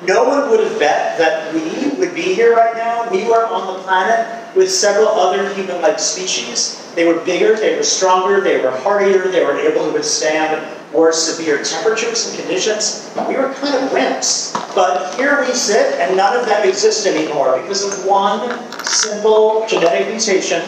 No one would have bet that we would be here right now. We were on the planet with several other human-like species. They were bigger, they were stronger, they were hardier, they were able to withstand more severe temperatures and conditions. We were kind of wimps. But here we sit, and none of that exists anymore because of one simple genetic mutation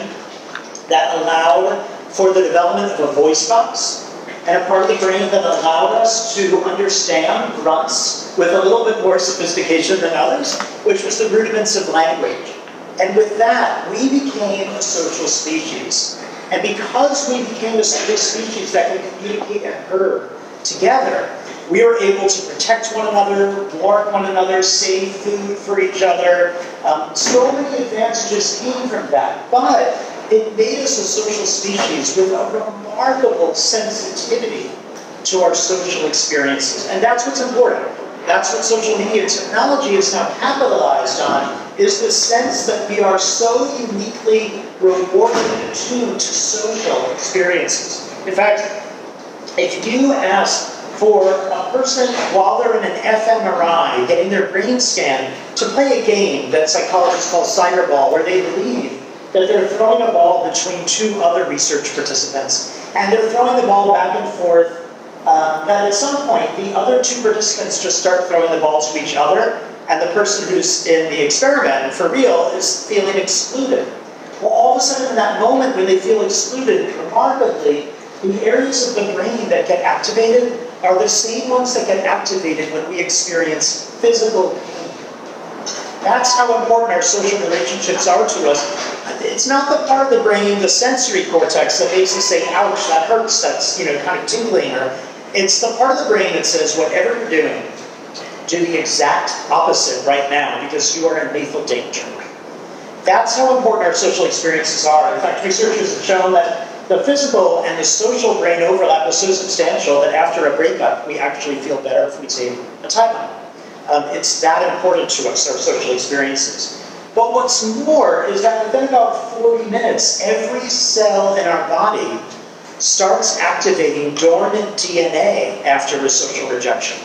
that allowed for the development of a voice box and a part of the brain that allowed us to understand grunts with a little bit more sophistication than others, which was the rudiments of language. And with that, we became a social species. And because we became a social species that can communicate and herd together, we were able to protect one another, warn one another, save food for each other. So many advantages came from that. But it made us a social species with a remarkable sensitivity to our social experiences. And that's what's important. That's what social media technology is now capitalized on, is the sense that we are so uniquely rewarded and attuned to social experiences. In fact, if you ask for a person while they're in an fMRI getting their brain scanned to play a game that psychologists call cyberball, where they believe that they're throwing a ball between two other research participants, and they're throwing the ball back and forth, that at some point the other two participants just start throwing the ball to each other, and the person who's in the experiment, for real, is feeling excluded. Well, all of a sudden in that moment when they feel excluded, remarkably, the areas of the brain that get activated are the same ones that get activated when we experience physical pain. That's how important our social relationships are to us. It's not the part of the brain, the sensory cortex, that makes us say, ouch, that hurts, that's kind of tingling. Or it's the part of the brain that says, whatever you're doing, do the exact opposite right now, because you are in lethal danger. That's how important our social experiences are. In fact, researchers have shown that the physical and the social brain overlap is so substantial that after a breakup, we actually feel better if we take a timeout. It's that important to us, our social experiences. But what's more is that within about 40 minutes, every cell in our body starts activating dormant DNA after a social rejection.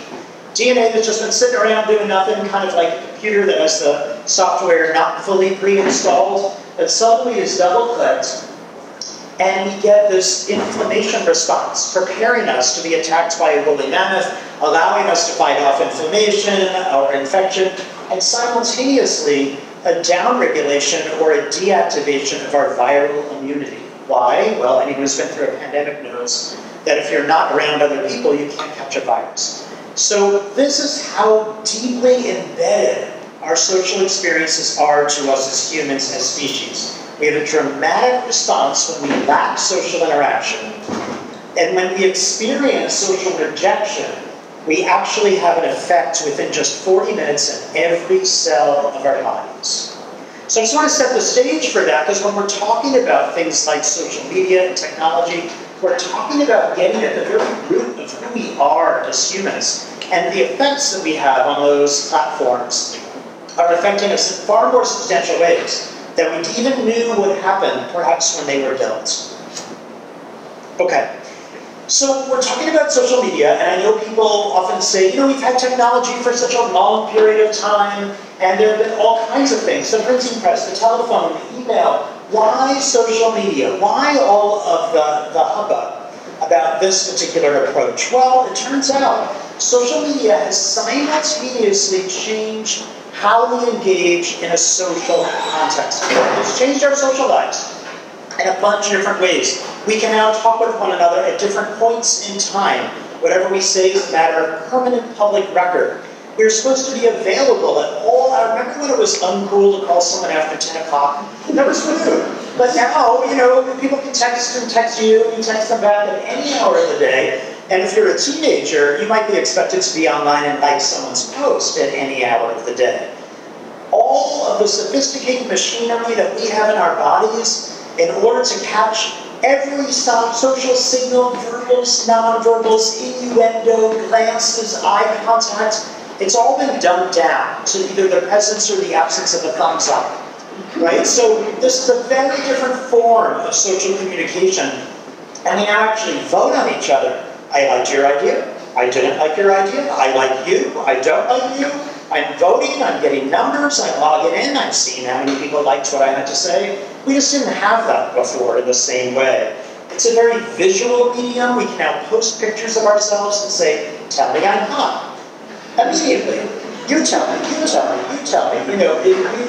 DNA that's just been sitting around doing nothing, kind of like a computer that has the software not fully pre-installed, that suddenly is double-clicked, and we get this inflammation response, preparing us to be attacked by a woolly mammoth, allowing us to fight off inflammation or infection, and simultaneously a downregulation or a deactivation of our viral immunity. Why? Well, anyone who's been through a pandemic knows that if you're not around other people, you can't catch a virus. So this is how deeply embedded our social experiences are to us as humans, as species. We have a dramatic response when we lack social interaction. And when we experience social rejection, we actually have an effect within just 40 minutes in every cell of our bodies. So I just want to set the stage for that, because when we're talking about things like social media and technology, we're talking about getting at the very root of who we are as humans. And the effects that we have on those platforms are affecting us in far more substantial ways that we even knew would happen, perhaps when they were built. Okay, so we're talking about social media, and I know people often say, we've had technology for such a long period of time, and there have been all kinds of things, the printing press, the telephone, the email. Why social media? Why all of the hubbub about this particular approach? Well, it turns out social media has simultaneously changed how we engage in a social context. It's changed our social lives in a bunch of different ways. We can now talk with one another at different points in time. Whatever we say is a matter of permanent public record. We're supposed to be available at all. I remember when it was uncool to call someone after 10 o'clock. That was rude. But now, people can text you, and you text them back at any hour of the day. And if you're a teenager, you might be expected to be online and like someone's post at any hour of the day. All of the sophisticated machinery that we have in our bodies in order to catch every social signal, verbals, non-verbals, innuendo, glances, eye contact, it's all been dumbed down to either the presence or the absence of a thumbs up. Right? So this is a very different form of social communication. And we now actually vote on each other. I liked your idea. I didn't like your idea. I like you. I don't like you. I'm talking, I'm getting numbers, I'm logging in, I'm seeing how many people liked what I had to say. We just didn't have that before in the same way. It's a very visual medium. We can now post pictures of ourselves and say, tell me I'm hot. Immediately. You tell me, you tell me, you tell me. You know,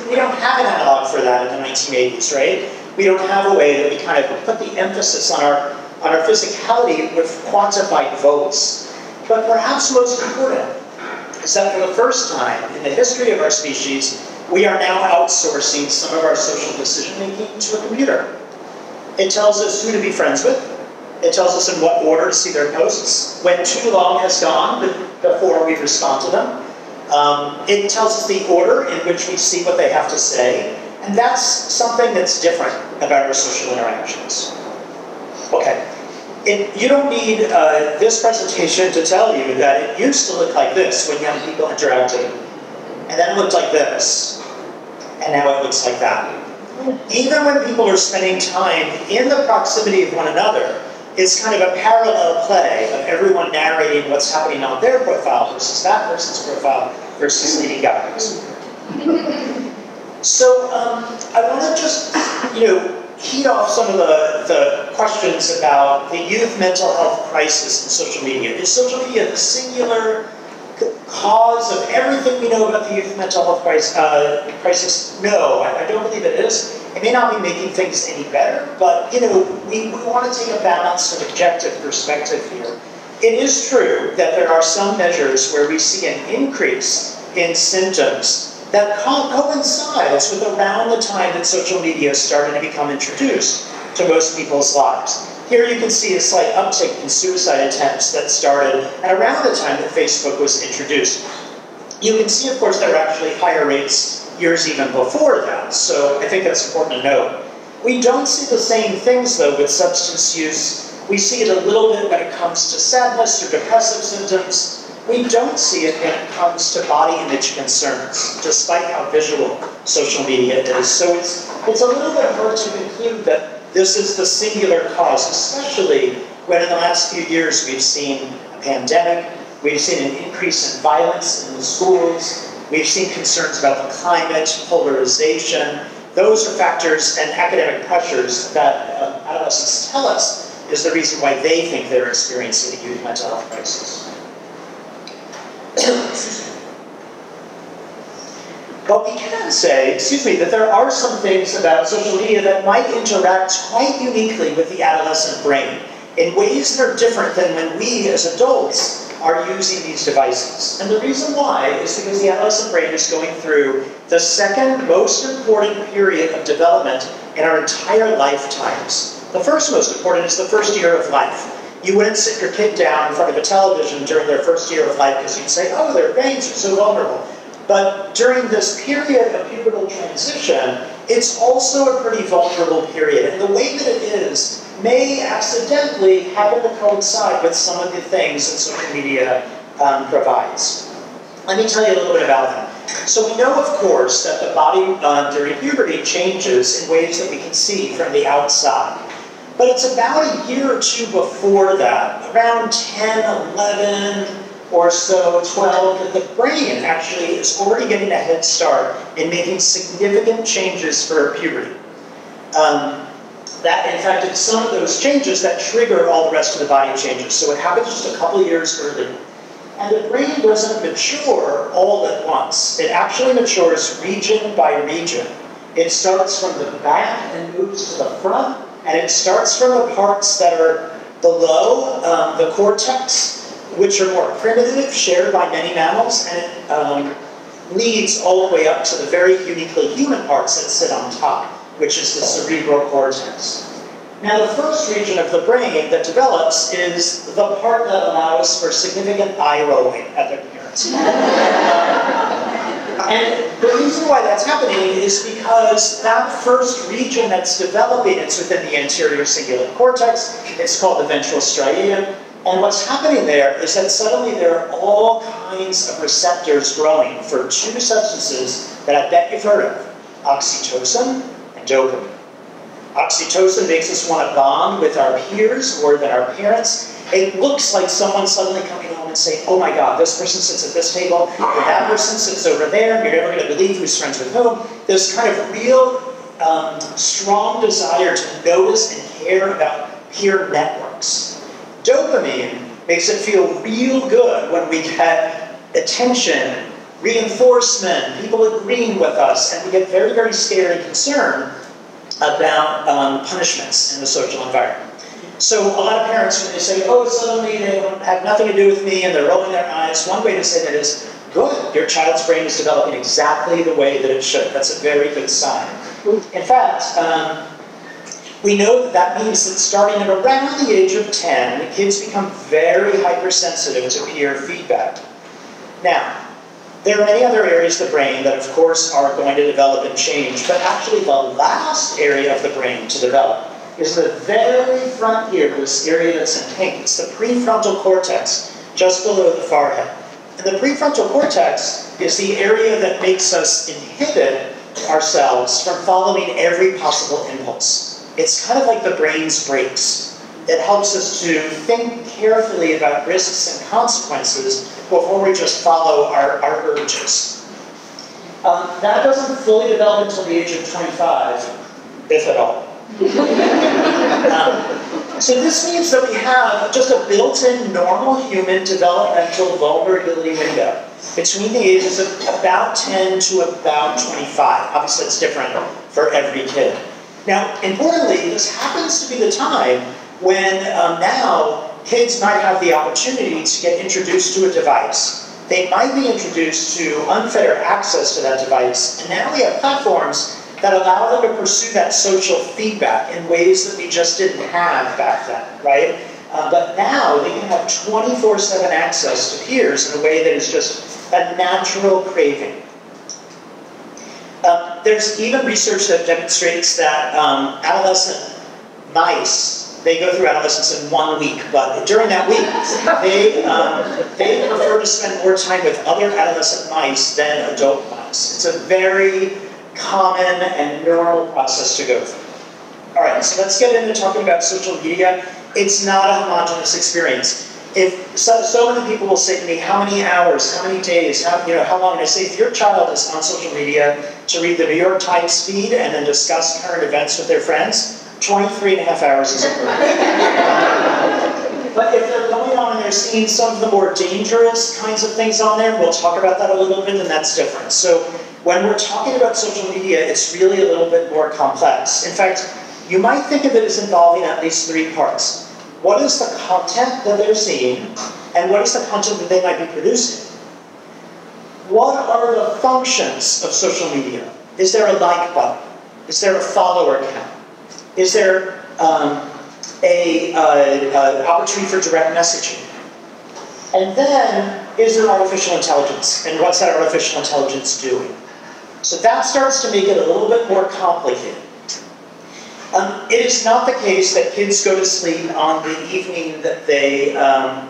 we don't have an analog for that in the 1980s, right? We don't have a way that we kind of put the emphasis on our physicality with quantified votes. But perhaps most important is that for the first time in the history of our species, we are now outsourcing some of our social decision-making to a computer. It tells us who to be friends with. It tells us in what order to see their posts, when too long has gone before we respond to them. It tells us the order in which we see what they have to say, and that's something that's different about our social interactions. Okay, you don't need this presentation to tell you that it used to look like this when young people interacted, and then it looked like this, and now it looks like that. Even when people are spending time in the proximity of one another, it's kind of a parallel play of everyone narrating what's happening on their profile versus that person's profile versus leading guidance. So I want to just, heat off some of the questions about the youth mental health crisis in social media. Is social media the singular cause of everything we know about the youth mental health crisis? No, I don't believe it is. It may not be making things any better, but we want to take a balanced and objective perspective here. It is true that there are some measures where we see an increase in symptoms that coincides with around the time that social media started to become introduced to most people's lives. Here you can see a slight uptick in suicide attempts that started at around the time that Facebook was introduced. You can see, of course, there are actually higher rates years even before that, so I think that's important to note. We don't see the same things, though, with substance use. We see it a little bit when it comes to sadness or depressive symptoms. We don't see it when it comes to body image concerns, despite how visual social media is. So it's a little bit hard to conclude that this is the singular cause, especially when in the last few years we've seen a pandemic, we've seen an increase in violence in the schools, we've seen concerns about the climate, polarization. Those are factors and academic pressures that adolescents tell us is the reason why they think they're experiencing a youth mental health crisis. But we can say, that there are some things about social media that might interact quite uniquely with the adolescent brain in ways that are different than when we as adults are using these devices. And the reason why is because the adolescent brain is going through the second most important period of development in our entire lifetimes. The first most important is the first year of life. You wouldn't sit your kid down in front of a television during their first year of life because you'd say, oh, their brains are so vulnerable. But during this period of pubertal transition, it's also a pretty vulnerable period. And the way that it is may accidentally happen to coincide with some of the things that social media provides. Let me tell you a little bit about them. So we know, of course, that the body during puberty changes in ways that we can see from the outside. But it's about a year or two before that, around 10, 11, or so, 12, that the brain actually is already getting a head start in making significant changes for puberty. That, in fact, it's some of those changes that trigger all the rest of the body changes. So it happens just a couple of years early. And the brain doesn't mature all at once. It actually matures region by region. It starts from the back and moves to the front. And it starts from the parts that are below the cortex, which are more primitive, shared by many mammals, and it leads all the way up to the very uniquely human parts that sit on top, which is the cerebral cortex. Now, the first region of the brain that develops is the part that allows for significant eye rolling at their parents. And the reason why that's happening is because that first region that's developing, it's within the anterior cingulate cortex. It's called the ventral striatum. And what's happening there is that suddenly there are all kinds of receptors growing for two substances that I bet you've heard of: oxytocin and dopamine. Oxytocin makes us want to bond with our peers more than our parents, it looks like someone suddenly coming home and saying, oh my God, this person sits at this table, and that person sits over there, and you're never going to believe who's friends with whom. This kind of real strong desire to notice and care about peer networks. Dopamine makes it feel real good when we get attention, reinforcement, people agreeing with us, and we get very, very scared and concerned about punishments in the social environment. So a lot of parents, when they say, oh, suddenly they have nothing to do with me, and they're rolling their eyes, one way to say that is, good, your child's brain is developing exactly the way that it should. That's a very good sign. In fact, we know that that means that starting at around the age of 10, kids become very hypersensitive to peer feedback. Now, there are many other areas of the brain that, of course, are going to develop and change, but actually the last area of the brain to develop is the very front here, this area that's in pink. It's the prefrontal cortex, just below the forehead. And the prefrontal cortex is the area that makes us inhibit ourselves from following every possible impulse. It's kind of like the brain's brakes. It helps us to think carefully about risks and consequences before we just follow our urges. That doesn't fully develop until the age of 25, if at all. So this means that we have just a built-in normal human developmental vulnerability window between the ages of about 10 to about 25. Obviously, it's different for every kid. Now, importantly, this happens to be the time when now kids might have the opportunity to get introduced to a device. They might be introduced to unfettered access to that device, and now we have platforms that allow them to pursue that social feedback in ways that we just didn't have back then, right? But now they can have 24/7 access to peers in a way that is just a natural craving. There's even research that demonstrates that adolescent mice, they go through adolescence in 1 week, but during that week, they prefer to spend more time with other adolescent mice than adult mice. It's a very common and normal process to go through. All right, so let's get into talking about social media. It's not a homogeneous experience. If so many people will say to me, how many hours, how many days, how long? And I say, if your child is on social media to read the New York Times feed and then discuss current events with their friends, 23 and a half hours is over. But if they're going on and they're seeing some of the more dangerous kinds of things on there, we'll talk about that a little bit, and that's different. So when we're talking about social media, it's really a little bit more complex. In fact, you might think of it as involving at least 3 parts. What is the content that they're seeing, and what is the content that they might be producing? What are the functions of social media? Is there a like button? Is there a follower count? Is there an opportunity for direct messaging? And then, is there artificial intelligence? And what's that artificial intelligence doing? So that starts to make it a little bit more complicated. It is not the case that kids go to sleep on the evening that they, at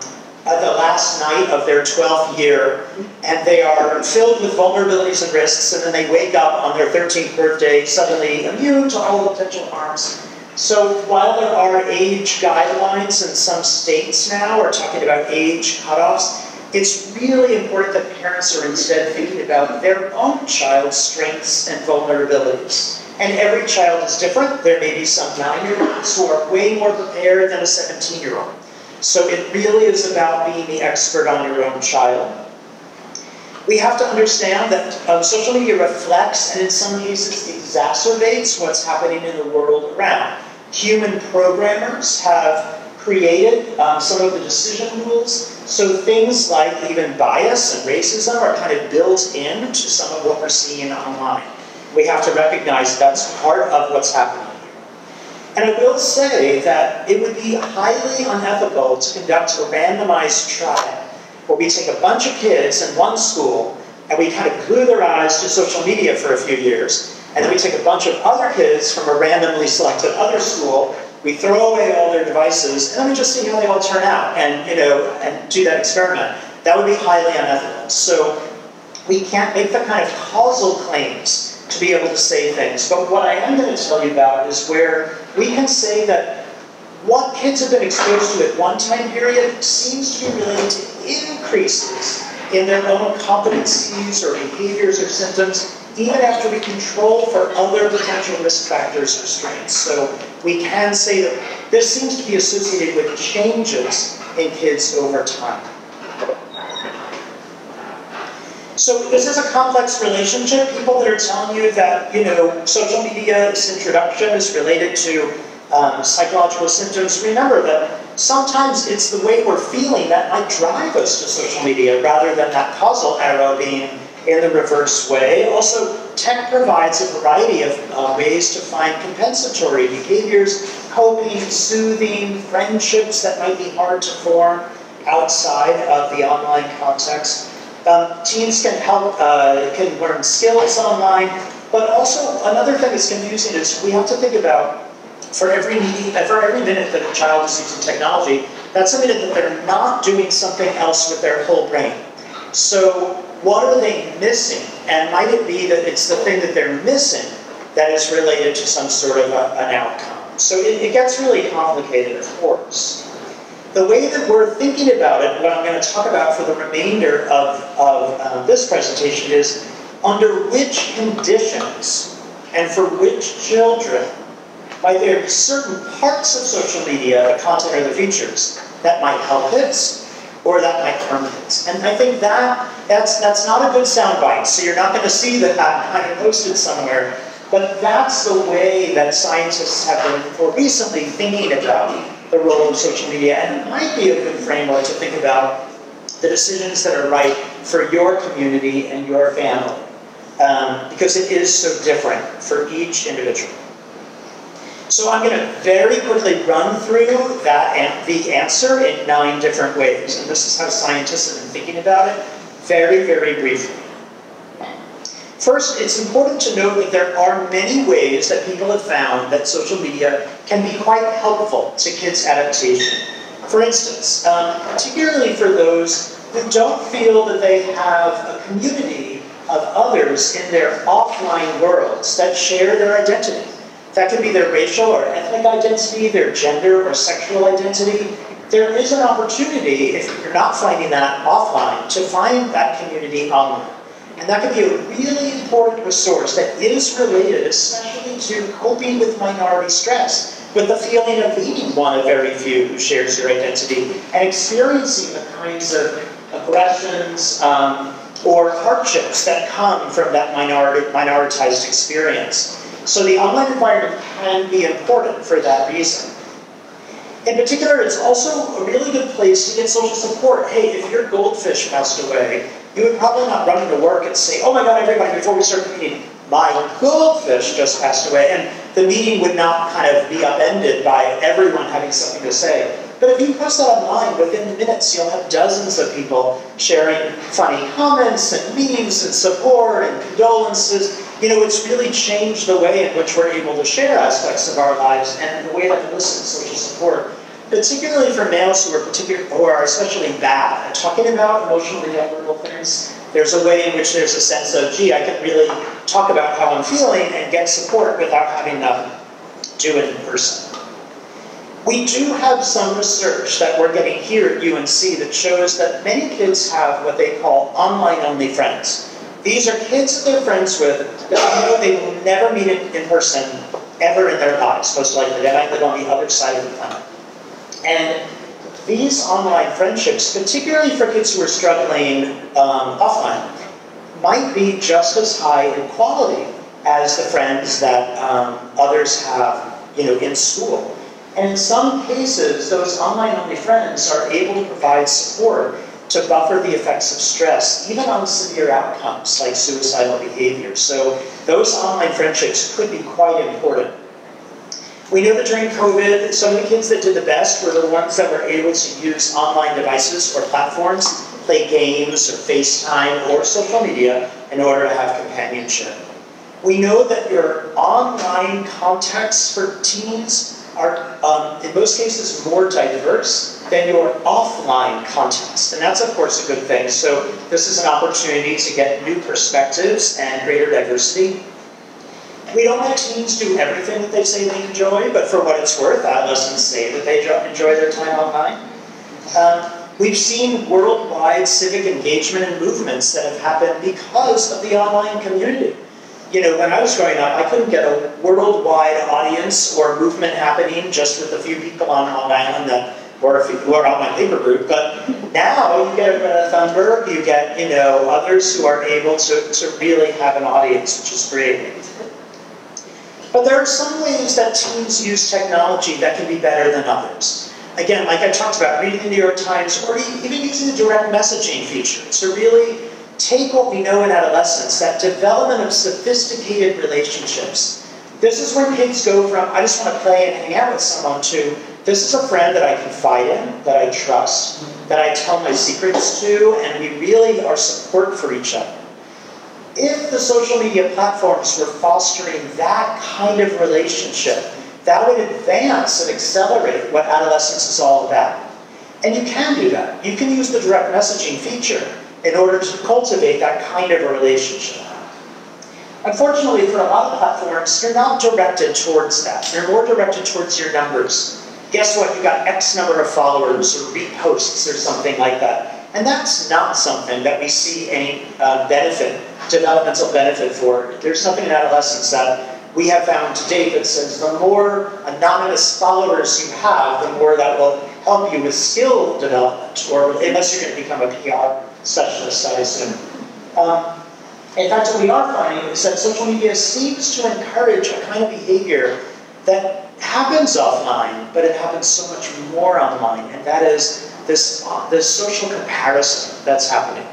the last night of their 12th year, and they are filled with vulnerabilities and risks, and then they wake up on their 13th birthday suddenly immune to all potential harms. So while there are age guidelines in some states now, or talking about age cutoffs, it's really important that parents are instead thinking about their own child's strengths and vulnerabilities. And every child is different. There may be some 9-year-olds who are way more prepared than a 17-year-old. So it really is about being the expert on your own child. We have to understand that social media reflects, and in some cases exacerbates, what's happening in the world around. Human programmers have created some of the decision rules, so things like even bias and racism are kind of built into some of what we're seeing online. We have to recognize that's part of what's happening here. And I will say that it would be highly unethical to conduct a randomized trial where we take a bunch of kids in one school and we kind of glue their eyes to social media for a few years, and then we take a bunch of other kids from a randomly selected other school, we throw away all their devices, and then we just see how they all turn out and, and do that experiment. That would be highly unethical. So we can't make the kind of causal claims to be able to say things. But what I am going to tell you about is where we can say that what kids have been exposed to at one time period seems to be related to increases in their own competencies or behaviors or symptoms, even after we control for other potential risk factors or strains. So we can say that this seems to be associated with changes in kids over time. So this is a complex relationship. People that are telling you that, social media's introduction is related to psychological symptoms, remember that sometimes it's the way we're feeling that might drive us to social media rather than that causal arrow being in the reverse way. Also, tech provides a variety of ways to find compensatory behaviors, coping, soothing, friendships that might be hard to form outside of the online context. Teens can can learn skills online, but also another thing that's confusing is we have to think about for every minute that a child is using technology, that's a minute that they're not doing something else with their whole brain. So what are they missing? And might it be that it's the thing that they're missing that is related to some sort of an outcome? So it gets really complicated, of course. The way that we're thinking about it, what I'm going to talk about for the remainder of this presentation is under which conditions and for which children might there be certain parts of social media, the content or the features, that might help kids or that might harm kids. And I think that's not a good soundbite, so you're not going to see that kind of posted somewhere, but that's the way that scientists have been more recently thinking about the role of social media, and it might be a good framework to think about the decisions that are right for your community and your family, because it is so different for each individual. So I'm going to very quickly run through the answer in 9 different ways, and this is how scientists have been thinking about it, very, very briefly. First, it's important to note that there are many ways that people have found that social media can be quite helpful to kids' adaptation. For instance, particularly for those who don't feel that they have a community of others in their offline worlds that share their identity. That could be their racial or ethnic identity, their gender or sexual identity. There is an opportunity, if you're not finding that offline, to find that community online. And that can be a really important resource that is related especially to coping with minority stress, with the feeling of being one of very few who shares your identity, and experiencing the kinds of aggressions or hardships that come from that minoritized experience. So the online environment can be important for that reason. In particular, it's also a really good place to get social support. Hey, if your goldfish passed away, you would probably not run into work and say, oh my God, everybody, before we start the meeting, my goldfish just passed away. And the meeting would not kind of be upended by everyone having something to say. But if you post that online, within minutes, you'll have dozens of people sharing funny comments and memes and support and condolences. It's really changed the way in which we're able to share aspects of our lives and the way that we elicit social support, particularly for males who are especially bad at talking about emotionally vulnerable things. There's a way in which there's a sense of, gee, I can really talk about how I'm feeling and get support without having to do it in person. We do have some research that we're getting here at UNC that shows that many kids have what they call online-only friends. These are kids that they're friends with that they will never meet in person ever in their lives, most likely. They might live on the other side of the planet. And these online friendships, particularly for kids who are struggling offline, might be just as high in quality as the friends that others have in school. And in some cases, those online-only friends are able to provide support to buffer the effects of stress, even on severe outcomes like suicidal behavior. So those online friendships could be quite important. We know that during COVID, some of the kids that did the best were the ones that were able to use online devices or platforms, play games or FaceTime or social media in order to have companionship. We know that your online contexts for teens are, in most cases, more diverse than your offline context. And that's, of course, a good thing. So this is an opportunity to get new perspectives and greater diversity. We don't let teens do everything that they say they enjoy, but for what it's worth, adolescents say that they enjoy their time online. We've seen worldwide civic engagement and movements that have happened because of the online community. You know, when I was growing up, I couldn't get a worldwide audience or movement happening just with a few people on Long Island that were on my paper group. But now you get Greta Thunberg, you get, you know, others who are able to really have an audience, which is great. But there are some ways that teens use technology that can be better than others. Again, like I talked about, reading the New York Times, or even using the direct messaging feature to really take what we know in adolescence, that development of sophisticated relationships. This is when kids go from, I just want to play and hang out with someone, to, this is a friend that I confide in, that I trust, that I tell my secrets to, and we really are support for each other. If the social media platforms were fostering that kind of relationship, that would advance and accelerate what adolescence is all about. And you can do that. You can use the direct messaging feature in order to cultivate that kind of a relationship. Unfortunately, for a lot of platforms, you're not directed towards that. You're more directed towards your numbers. Guess what? You got X number of followers or reposts or something like that. And that's not something that we see any developmental benefit for. There's nothing in adolescence that we have found to date that says the more anonymous followers you have, the more that will help you with skill development, or unless you're going to become a PR specialist, I assume. In fact, what we are finding is that social media seems to encourage a kind of behavior that happens offline, but it happens so much more online, and that is this social comparison that's happening.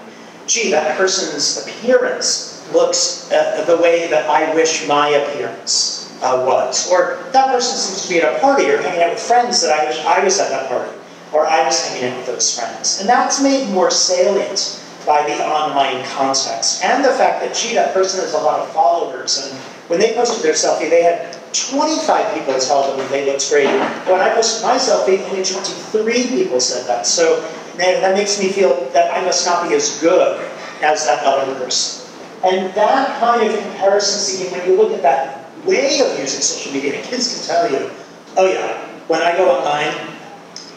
Gee, that person's appearance looks the way that I wish my appearance was. Or that person seems to be at a party or hanging out with friends that I wish I was at that party, or I was hanging out with those friends. And that's made more salient by the online context. And the fact that, gee, that person has a lot of followers, and when they posted their selfie, they had 25 people tell them they looked great. When I posted my selfie, only 23 people said that. So that makes me feel that I must not be as good as that other person. And that kind of comparison seeking, when you look at that way of using social media, and kids can tell you, oh yeah, when I go online,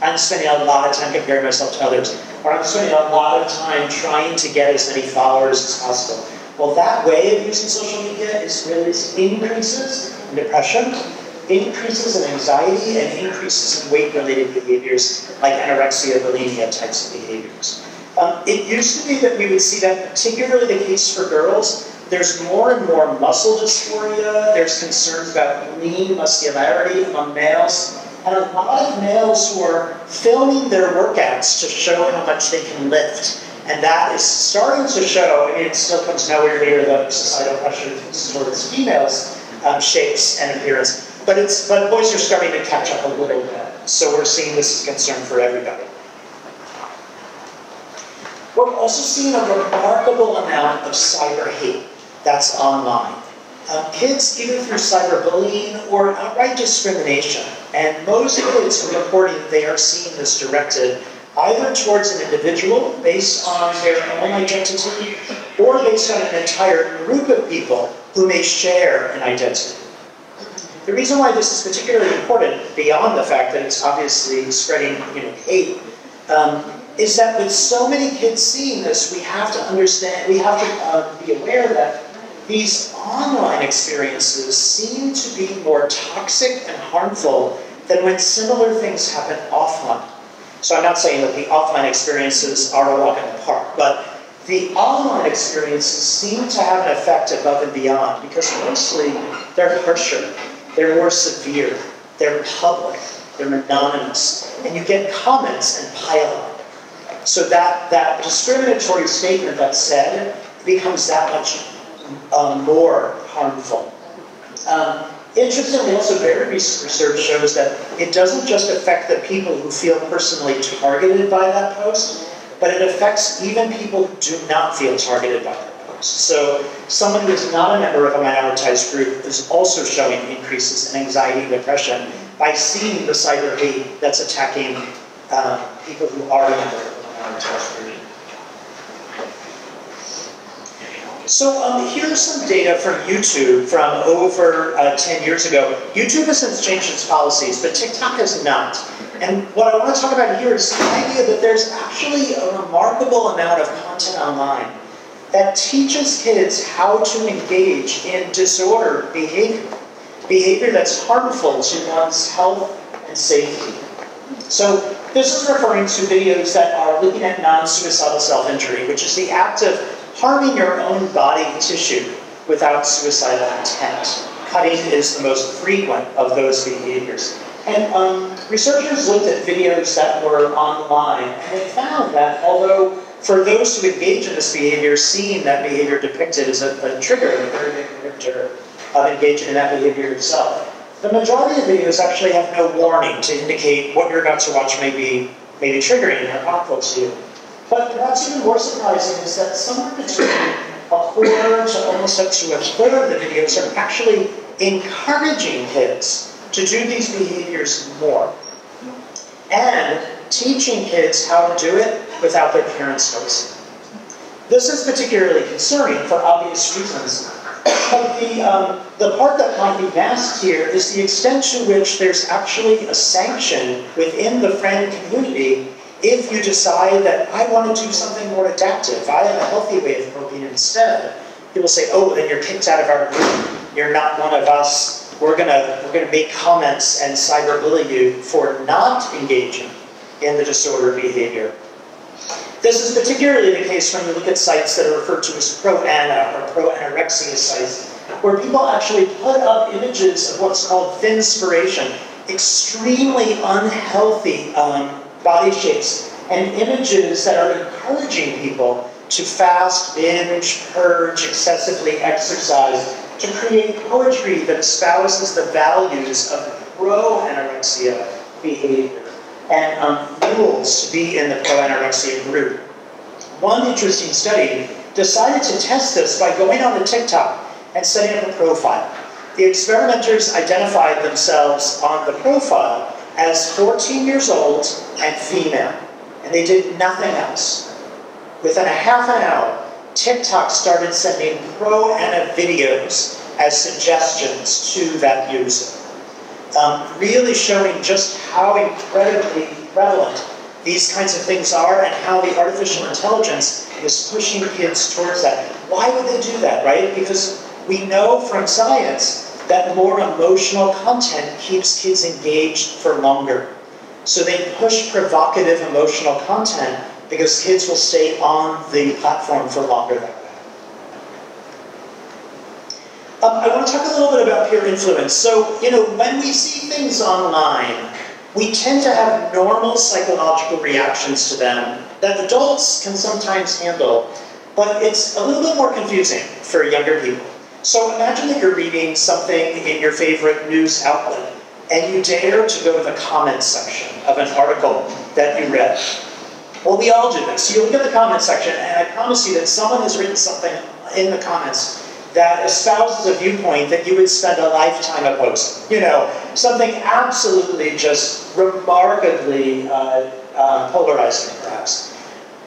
I'm spending a lot of time comparing myself to others, or I'm spending a lot of time trying to get as many followers as possible. Well, that way of using social media is really increases in depression, increases in anxiety, and increases in weight-related behaviors like anorexia, bulimia types of behaviors. It used to be that we would see that, particularly the case for girls. There's more and more muscle dysphoria. There's concerns about lean muscularity among males. And a lot of males who are filming their workouts to show how much they can lift. And that is starting to show, I mean, it still comes nowhere near the societal pressure towards females' shapes and appearance. But boys are starting to catch up a little bit. So we're seeing this as a concern for everybody. We're also seeing a remarkable amount of cyber hate that's online. Kids, either through cyberbullying or outright discrimination. And most kids are reporting that they are seeing this directed either towards an individual based on their own identity or based on an entire group of people who may share an identity. The reason why this is particularly important, beyond the fact that it's obviously spreading hate, is that with so many kids seeing this, we have to understand, we have to be aware that these online experiences seem to be more toxic and harmful than when similar things happen offline. So I'm not saying that the offline experiences are a walk in the park, but the online experiences seem to have an effect above and beyond, because mostly they're harsher, they're more severe, they're public, they're anonymous, and you get comments and pile up. So that discriminatory statement that's said becomes that much more harmful. Interestingly, also very recent research shows that it doesn't just affect the people who feel personally targeted by that post, but it affects even people who do not feel targeted by that post. So someone who is not a member of a minoritized group is also showing increases in anxiety and depression by seeing the cyber hate that's attacking people who are a member of a minoritized group. So here's some data from YouTube from over 10 years ago. YouTube has since changed its policies, but TikTok has not. And what I want to talk about here is the idea that there's actually a remarkable amount of content online that teaches kids how to engage in disordered behavior that's harmful to one's health and safety. So this is referring to videos that are looking at non-suicidal self-injury, which is the act of harming your own body tissue without suicidal intent. Cutting is the most frequent of those behaviors. And researchers looked at videos that were online, and they found that although for those who engage in this behavior, seeing that behavior depicted is a trigger, a very big predictor of engaging in that behavior yourself, the majority of videos actually have no warning to indicate what you're about to watch may be triggering or harmful to you. But perhaps even more surprising is that somewhere between a quarter to almost up to a third of the videos are actually encouraging kids to do these behaviors more, and teaching kids how to do it without their parents noticing. This is particularly concerning for obvious reasons, but the part that might be masked here is the extent to which there's actually a sanction within the friend community if you decide that I want to do something more adaptive, I have a healthy way of coping instead. People say, oh, then you're kicked out of our group, you're not one of us, we're gonna make comments and cyberbully you for not engaging in the disordered behavior. This is particularly the case when you look at sites that are referred to as pro-ana or pro-anorexia sites, where people actually put up images of what's called thinspiration, extremely unhealthy body shapes, and images that are encouraging people to fast, binge, purge, excessively exercise, to create poetry that espouses the values of pro-anorexia behavior and rules to be in the pro-anorexia group. One interesting study decided to test this by going on to TikTok and setting up a profile. The experimenters identified themselves on the profile as 14 years old and female, and they did nothing else. Within a half an hour, TikTok started sending pro-ana videos as suggestions to that user, really showing just how incredibly prevalent these kinds of things are and how the artificial intelligence is pushing kids towards that. Why would they do that, right? Because we know from science that more emotional content keeps kids engaged for longer. So they push provocative emotional content because kids will stay on the platform for longer that way. I want to talk a little bit about peer influence. So, when we see things online, we tend to have normal psychological reactions to them that adults can sometimes handle, but it's a little bit more confusing for younger people. So imagine that you're reading something in your favorite news outlet, and you dare to go to the comments section of an article that you read. Well, we all do this. You look at the comments section, and I promise you that someone has written something in the comments that espouses a viewpoint that you would spend a lifetime opposing. Something absolutely just remarkably polarizing, perhaps.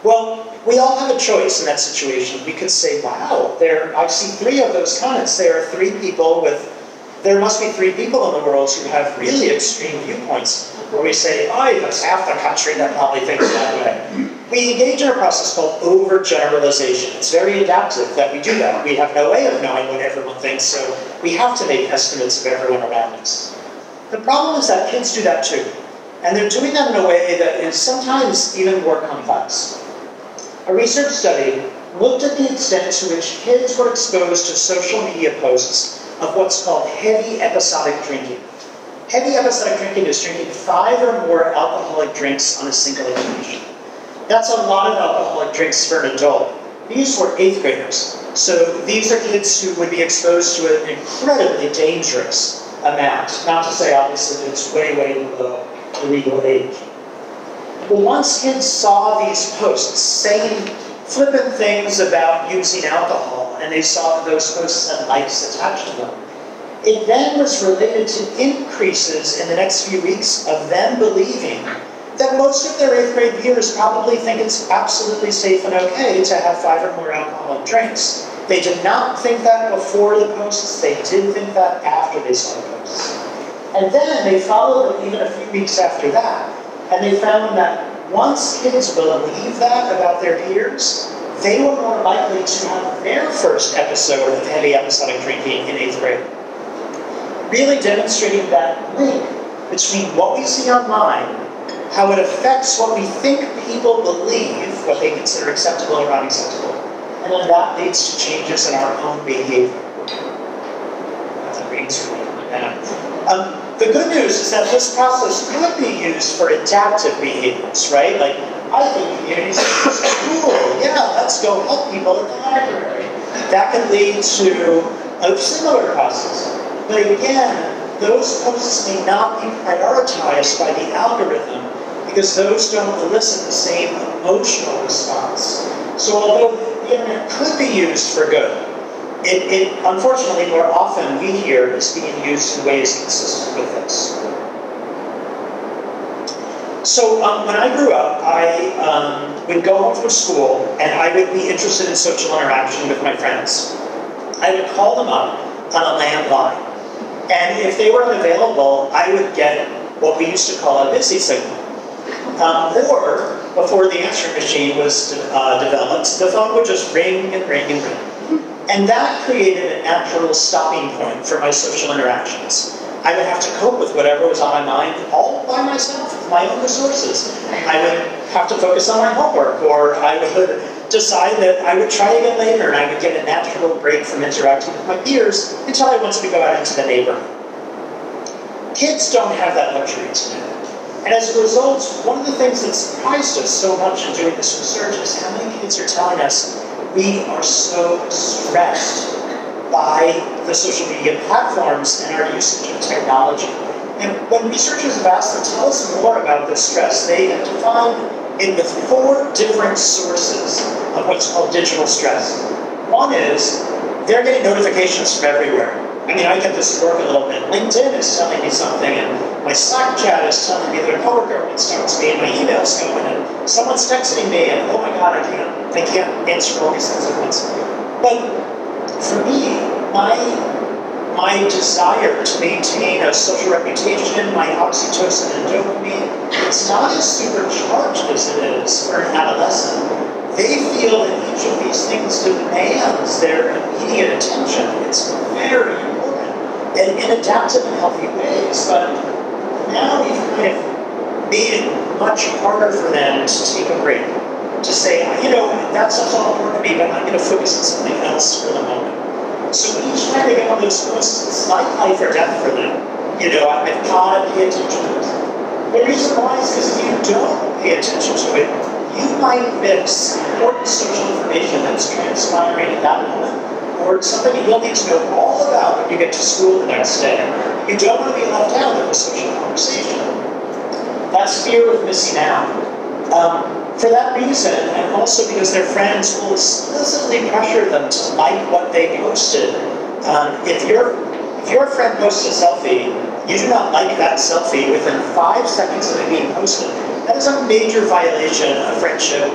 Well, we all have a choice in that situation. We could say, wow, I see 3 of those comments. There must be 3 people in the world who have really extreme viewpoints. Where we say, oh, that's half the country that probably thinks that way. We engage in a process called overgeneralization. It's very adaptive that we do that. We have no way of knowing what everyone thinks, so we have to make estimates of everyone around us. The problem is that kids do that too. And they're doing that in a way that is sometimes even more complex. A research study looked at the extent to which kids were exposed to social media posts of what's called heavy episodic drinking. Heavy episodic drinking is drinking 5 or more alcoholic drinks on a single occasion. That's a lot of alcoholic drinks for an adult. These were 8th graders. So these are kids who would be exposed to an incredibly dangerous amount. Not to say, obviously, that it's way, way below the legal age. But once kids saw these posts saying flippant things about using alcohol, and they saw that those posts had likes attached to them, it then was related to increases in the next few weeks of them believing that most of their 8th grade peers probably think it's absolutely safe and okay to have 5 or more alcoholic drinks. They did not think that before the posts, they did think that after they saw the posts. And then they followed them even a few weeks after that, and they found that once kids believe that about their peers, they were more likely to have their first episode of heavy episodic drinking in 8th grade. Really demonstrating that link between what we see online, how it affects what we think people believe, what they consider acceptable or unacceptable, and then that leads to changes in our own behavior. That's a green screen. The good news is that this process could be used for adaptive behaviors, right? Like, I think community service is cool. Yeah, let's go help people at the library. That could lead to a similar process. But again, those posts may not be prioritized by the algorithm because those don't elicit the same emotional response. So although the internet could be used for good, it unfortunately more often we hear is being used in ways consistent with this. So when I grew up, I would go home from school and I would be interested in social interaction with my friends. I would call them up on a landline. And if they were unavailable, I would get what we used to call a busy signal. Or, before the answering machine was developed, the phone would just ring and ring and ring. And that created a natural stopping point for my social interactions. I would have to cope with whatever was on my mind all by myself, with my own resources. I would have to focus on my homework, or I would decide that I would try again later, and I would get a natural break from interacting with my peers until I wanted to go out into the neighborhood. Kids don't have that luxury today. And as a result, one of the things that surprised us so much in doing this research is how many kids are telling us we are so stressed by the social media platforms and our usage of technology. And when researchers have asked them, tell us more about this stress, they have defined it with 4 different sources of what's called digital stress. One is they're getting notifications from everywhere. I mean, I get this at work a little bit. LinkedIn is telling me something, and my Slack chat is telling me that a coworker wants to talk to me, and my email's going, and someone's texting me, and oh my God, I can't answer all these things at once. But for me, my desire to maintain a social reputation, my oxytocin and dopamine, it's not as supercharged as it is for an adolescent. They feel that each of these things demands their immediate attention. It's very important, and in adaptive and healthy ways, but now we've kind of made it much harder for them to take a break, to say, you know, that stuff's all important to me, but I'm going to focus on something else for the moment. So each time they get on those posts, it's like life or death for them. You know, I've got to pay attention to this. The reason why is because if you don't pay attention to it, you might miss important social information that's transpiring at that moment, or something you'll need to know all about when you get to school the next day. You don't want to be left out of the social conversation. That's fear of missing out. For that reason, and also because their friends will explicitly pressure them to like what they posted. If your friend posts a selfie, you do not like that selfie within 5 seconds of it being posted. That is a major violation of friendship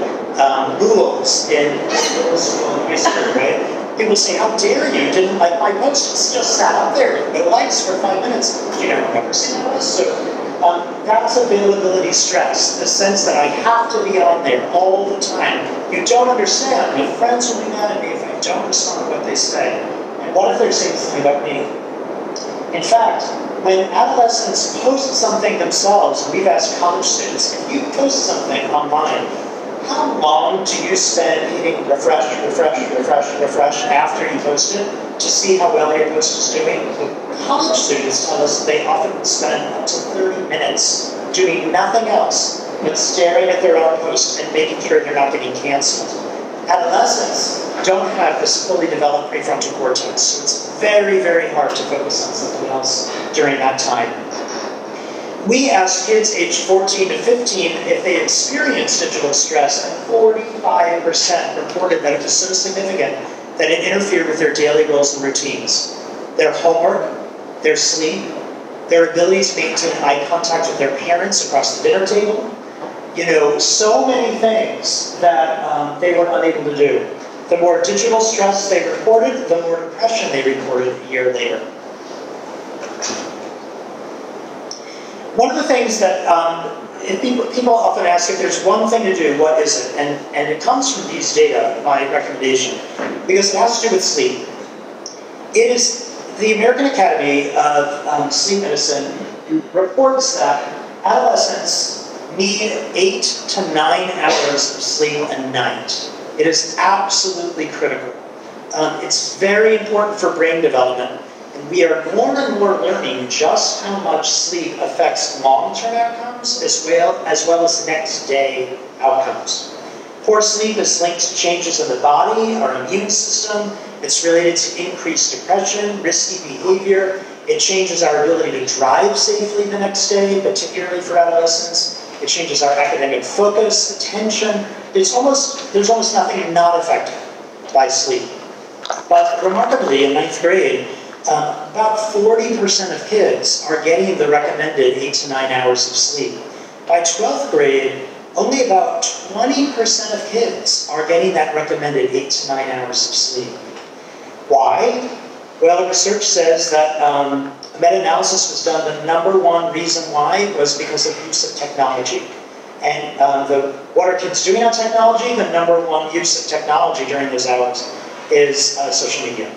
rules in middle school and high school, right? People say, how dare you didn't like my post? It's just sat up there with no likes for 5 minutes. Do you ever see that? So that's availability stress, the sense that I have to be on there all the time. You don't understand. My friends will be mad at me if I don't respond to what they say. And what if they're saying something about me? In fact, when adolescents post something themselves, we've asked college students, if you post something online, how long do you spend hitting refresh after you post it to see how well your post is doing? College students tell us they often spend up to 30 minutes doing nothing else but staring at their own post and making sure they're not getting canceled. Adolescents don't have this fully developed prefrontal cortex, so it's very, very hard to focus on something else during that time. We asked kids aged 14 to 15 if they experienced digital stress, and 45% reported that it was so significant that it interfered with their daily goals and routines. Their homework, their sleep, their ability to maintain eye contact with their parents across the dinner table, you know, so many things that they were unable to do. The more digital stress they reported, the more depression they reported a year later. One of the things that people often ask, if there's one thing to do, what is it? And it comes from these data, my recommendation, because it has to do with sleep. It is the American Academy of Sleep Medicine reports that adolescents need 8 to 9 hours of sleep a night. It is absolutely critical. It's very important for brain development, and we are more and more learning just how much sleep affects long-term outcomes as well as next-day outcomes. Poor sleep is linked to changes in the body, our immune system. It's related to increased depression, risky behavior. It changes our ability to drive safely the next day, particularly for adolescents. It changes our academic focus, attention. There's almost nothing not affected by sleep. But remarkably, in 9th grade, about 40% of kids are getting the recommended 8 to 9 hours of sleep. By 12th grade, only about 20% of kids are getting that recommended 8 to 9 hours of sleep. Why? Well, research says that a meta-analysis was done. The #1 reason why was because of use of technology. And what are kids doing on technology? The #1 use of technology during those hours is social media.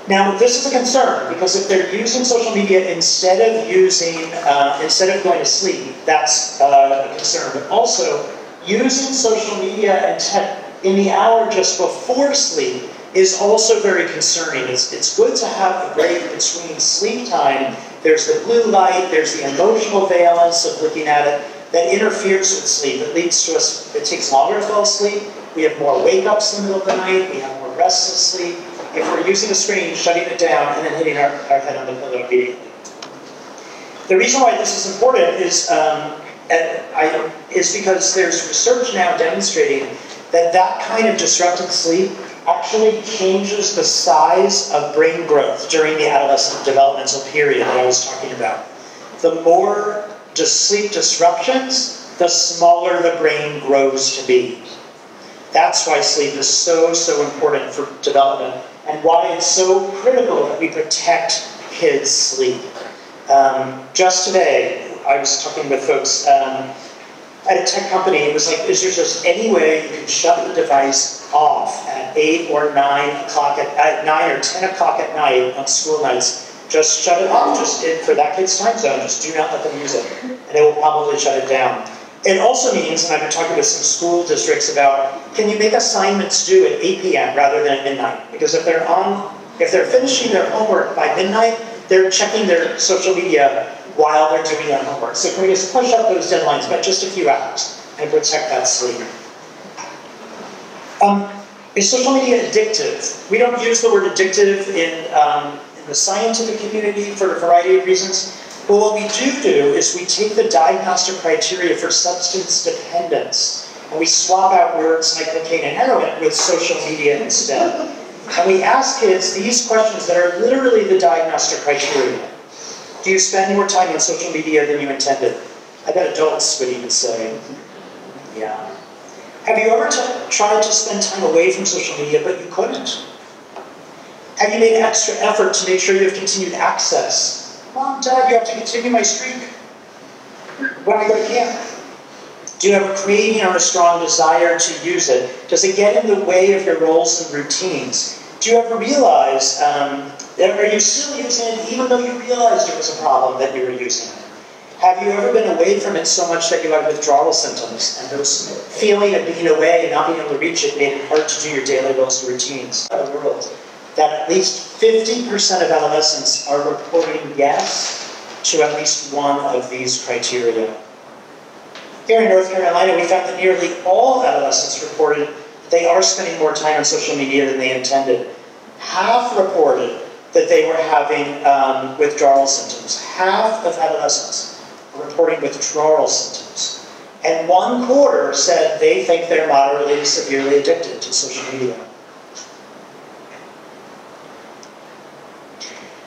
Now, this is a concern because if they're using social media instead of going to sleep, that's a concern. But also, using social media and tech in the hour just before sleep is also very concerning. It's good to have a break between sleep time. There's the blue light, there's the emotional valence of looking at it that interferes with sleep. It leads to it takes longer to fall asleep. We have more wake-ups in the middle of the night. We have more restless sleep. If we're using a screen, shutting it down, and then hitting our head on the pillow immediately. The reason why this is important is because there's research now demonstrating that kind of disrupted sleep actually changes the size of brain growth during the adolescent developmental period that I was talking about. The more sleep disruptions, the smaller the brain grows to be. That's why sleep is so important for development and why it's so critical that we protect kids' sleep. Just today, I was talking with folks at a tech company. It was like, is there just any way you can shut the device off at 8 or 9 o'clock at 9 or 10 o'clock at night on school nights? Just shut it off, just for that kid's time zone. Just do not let them use it, and they will probably shut it down. It also means, and I've been talking with some school districts about, can you make assignments due at 8 p.m. rather than at midnight? Because if they're finishing their homework by midnight, they're checking their social media while they're doing their homework. So can we just push up those deadlines by just a few hours and protect that sleep? Is social media addictive? We don't use the word addictive in the scientific community for a variety of reasons. But what we do is we take the diagnostic criteria for substance dependence and we swap out words like cocaine and heroin with social media instead. And we ask kids these questions that are literally the diagnostic criteria. Do you spend more time on social media than you intended? I bet adults would even say, yeah. Have you ever tried to spend time away from social media but you couldn't? Have you made extra effort to make sure you have continued access? Mom, Dad, you have to continue my streak when I go to camp. Do you have a craving or a strong desire to use it? Does it get in the way of your roles and routines? Do you ever realize, are you still using it even though you realized it was a problem that you were using it? Have you ever been away from it so much that you had withdrawal symptoms and those feeling of being away and not being able to reach it made it hard to do your daily roles and routines? In the world, that at least 50% of adolescents are reporting yes to at least one of these criteria. Here in North Carolina, we found that nearly all adolescents reported that they are spending more time on social media than they intended. Half reported that they were having withdrawal symptoms. Half of adolescents are reporting withdrawal symptoms. And 1/4 said they think they're moderately to severely addicted to social media.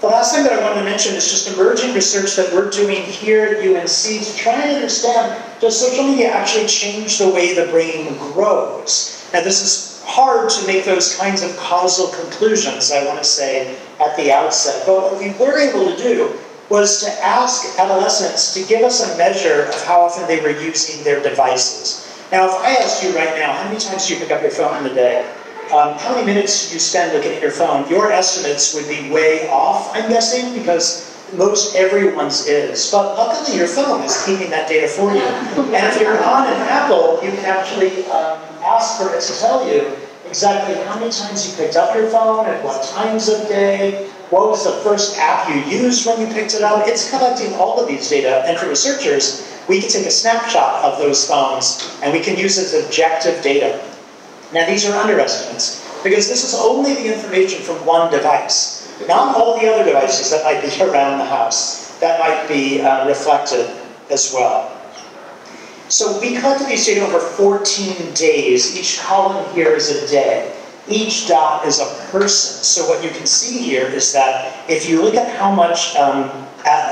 The last thing that I wanted to mention is just emerging research that we're doing here at UNC to try and understand, does social media actually change the way the brain grows? Now this is hard to make those kinds of causal conclusions, I want to say, at the outset. But what we were able to do was to ask adolescents to give us a measure of how often they were using their devices. Now, if I asked you right now, how many times do you pick up your phone in a day? How many minutes do you spend looking at your phone? Your estimates would be way off, I'm guessing, because most everyone's is. But luckily, your phone is keeping that data for you. And if you're on an Apple, you can actually ask for it to tell you exactly how many times you picked up your phone, at what times of day, what was the first app you used when you picked it up. It's collecting all of these data, and for researchers, we can take a snapshot of those phones, and we can use it as objective data. Now, these are underestimates, because this is only the information from one device, not all the other devices that might be around the house that might be reflected as well. So we collected these data over 14 days. Each column here is a day. Each dot is a person. So what you can see here is that if you look at how much,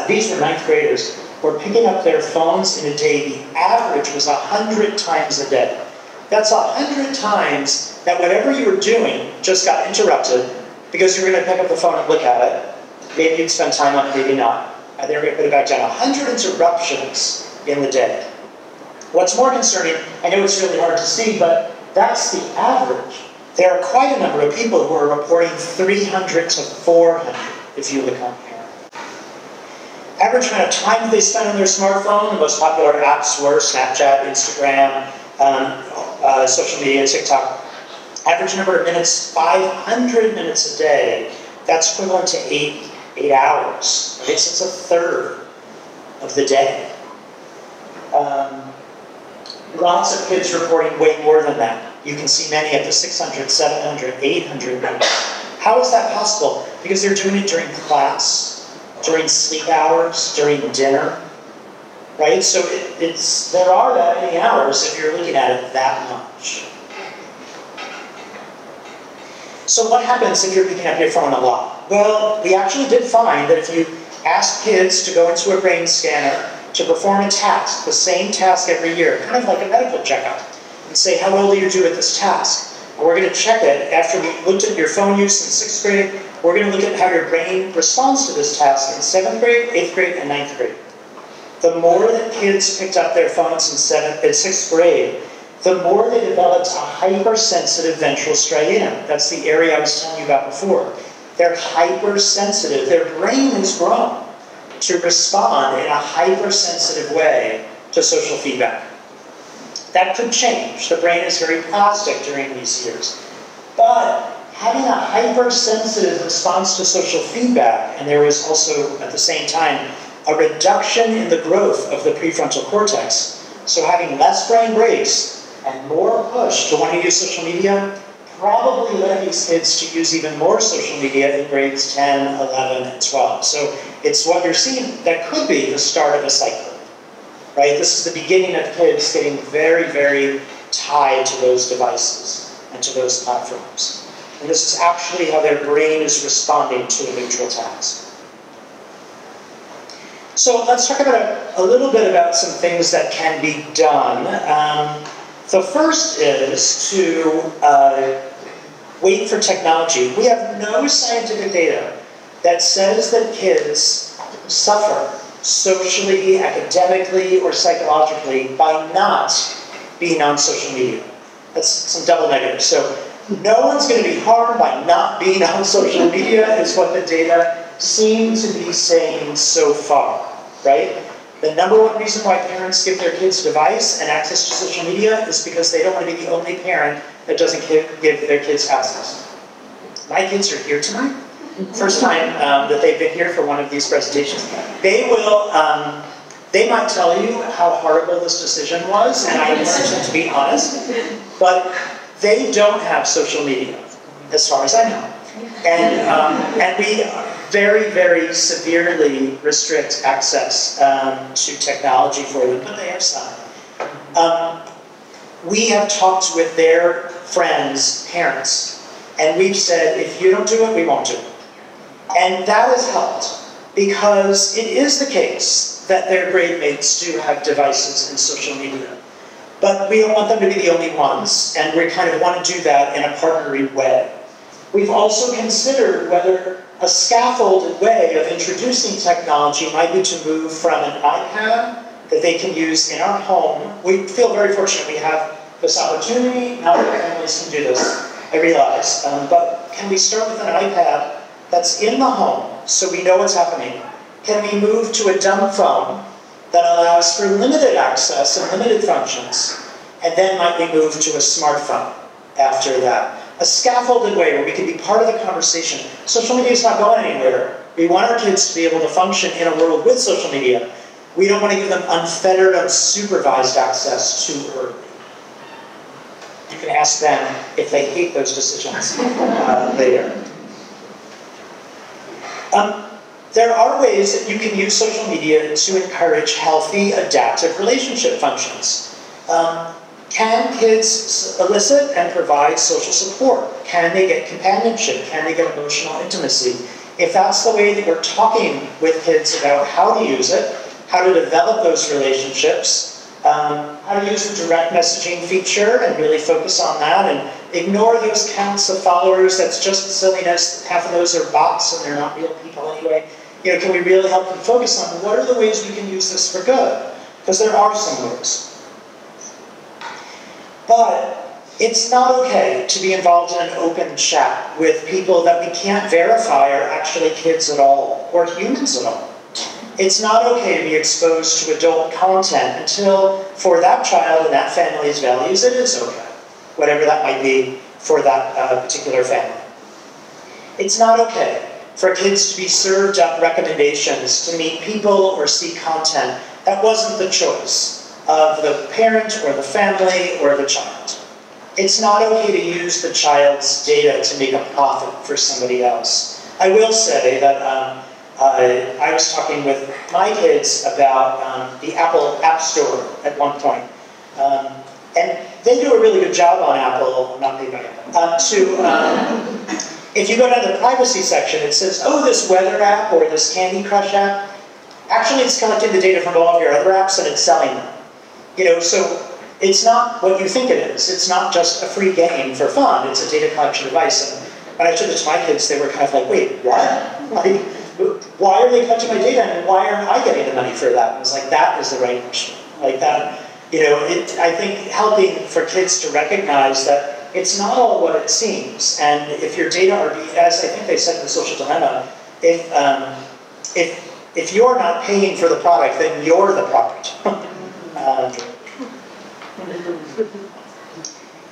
these were 9th graders, were picking up their phones in a day, the average was 100 times a day. That's 100 times that whatever you were doing just got interrupted because you were going to pick up the phone and look at it. Maybe you'd spend time on it, maybe not. And then we're going to put it back down. 100 interruptions in the day. What's more concerning, I know it's really hard to see, but that's the average. There are quite a number of people who are reporting 300 to 400, if you look up here. Average amount of time they spend on their smartphone, the most popular apps were Snapchat, Instagram, social media, TikTok. Average number of minutes, 500 minutes a day. That's equivalent to 8 hours. Okay, so it's a third of the day. Lots of kids reporting way more than that. You can see many at the 600, 700, 800 minutes. How is that possible? Because they're doing it during class, during sleep hours, during dinner, right? So there are that many hours if you're looking at it that much. So what happens if you're picking up your phone a lot? Well, we actually did find that if you ask kids to go into a brain scanner to perform a task, the same task every year, kind of like a medical checkup, and say, how well do you do at this task? And we're going to check it after we looked at your phone use in 6th grade. We're going to look at how your brain responds to this task in 7th grade, 8th grade, and 9th grade. The more that kids picked up their phones in 6th grade, the more they developed a hypersensitive ventral striatum. That's the area I was telling you about before. They're hypersensitive. Their brain has grown to respond in a hypersensitive way to social feedback. That could change. The brain is very plastic during these years. But having a hypersensitive response to social feedback, and there was also, at the same time, a reduction in the growth of the prefrontal cortex. So having less brain breaks and more push to want to use social media probably led these kids to use even more social media in grades 10, 11, and 12. So it's what you're seeing that could be the start of a cycle, right? This is the beginning of kids getting very, very tied to those devices and to those platforms. And this is actually how their brain is responding to a neutral task. So let's talk about a little bit about some things that can be done. The first is to wait for technology. We have no scientific data that says that kids suffer socially, academically, or psychologically by not being on social media. That's some double negatives. So no one's going to be harmed by not being on social media is what the data seem to be saying so far, right? The number one reason why parents give their kids a device and access to social media is because they don't want to be the only parent that doesn't give their kids access. My kids are here tonight. First time that they've been here for one of these presentations. They will, they might tell you how horrible this decision was, and I encourage them to be honest, but they don't have social media, as far as I know. And we very, very severely restrict access to technology for them, but they have some. We have talked with their friends, parents, and we've said, if you don't do it, we won't do it. And that has helped, because it is the case that their grade mates do have devices and social media. But we don't want them to be the only ones, and we kind of want to do that in a partnery way. We've also considered whether a scaffolded way of introducing technology might be to move from an iPad that they can use in our home. We feel very fortunate we have this opportunity. Not all families can do this, I realize. But can we start with an iPad that's in the home so we know what's happening? Can we move to a dumb phone that allows for limited access and limited functions? And then might we move to a smartphone after that? A scaffolded way where we can be part of the conversation. Social media is not going anywhere. We want our kids to be able to function in a world with social media. We don't want to give them unfettered, unsupervised access too early. You can ask them if they hate those decisions later. There are ways that you can use social media to encourage healthy, adaptive relationship functions. Can kids elicit and provide social support? Can they get companionship? Can they get emotional intimacy? If that's the way that we're talking with kids about how to use it, how to develop those relationships, how to use the direct messaging feature and really focus on that and ignore those counts of followers, that's just silliness. Half of those are bots and they're not real people anyway. You know, can we really help them focus on what are the ways we can use this for good? Because there are some ways. But it's not okay to be involved in an open chat with people that we can't verify are actually kids at all, or humans at all. It's not okay to be exposed to adult content until, for that child and that family's values, it is okay. Whatever that might be for that particular family. It's not okay for kids to be served up recommendations to meet people or see content that wasn't the choice of the parent or the family or the child. It's not okay to use the child's data to make a profit for somebody else. I will say that I was talking with my kids about the Apple App Store at one point. And they do a really good job on Apple, not me, if you go down to the privacy section, it says, oh, this weather app or this Candy Crush app, actually it's collecting the data from all of your other apps and it's selling them. You know, so it's not what you think it is. It's not just a free game for fun. It's a data collection device. And when I showed this to my kids, they were kind of like, wait, what? Like, why are they collecting my data and why aren't I getting the money for that? And I was like, that is the right question. Like that, you know, I think helping for kids to recognize that it's not all what it seems. And if your data are, as I think they said in the Social Dilemma, if you're not paying for the product, then you're the product.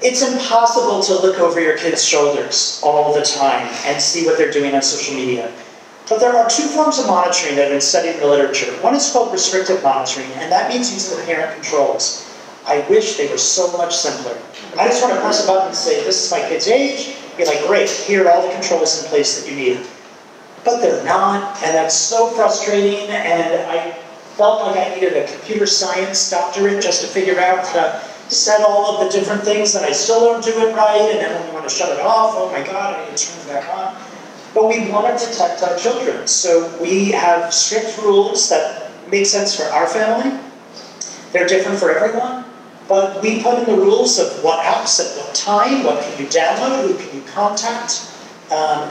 It's impossible to look over your kids' shoulders all the time and see what they're doing on social media. But there are two forms of monitoring that have been studied in the literature. One is called restrictive monitoring, and that means using the parent controls. I wish they were so much simpler. I just want to press a button and say, this is my kid's age. You're like, great, here are all the controls in place that you need. But they're not, and that's so frustrating, and I felt like I needed a computer science doctorate just to figure out how to set all of the different things, and I still don't do it right, and then when we want to shut it off, oh my God, I need to turn it back on. But we want to protect our children, so we have strict rules that make sense for our family. They're different for everyone, but we put in the rules of what apps at what time, what can you download, who can you contact,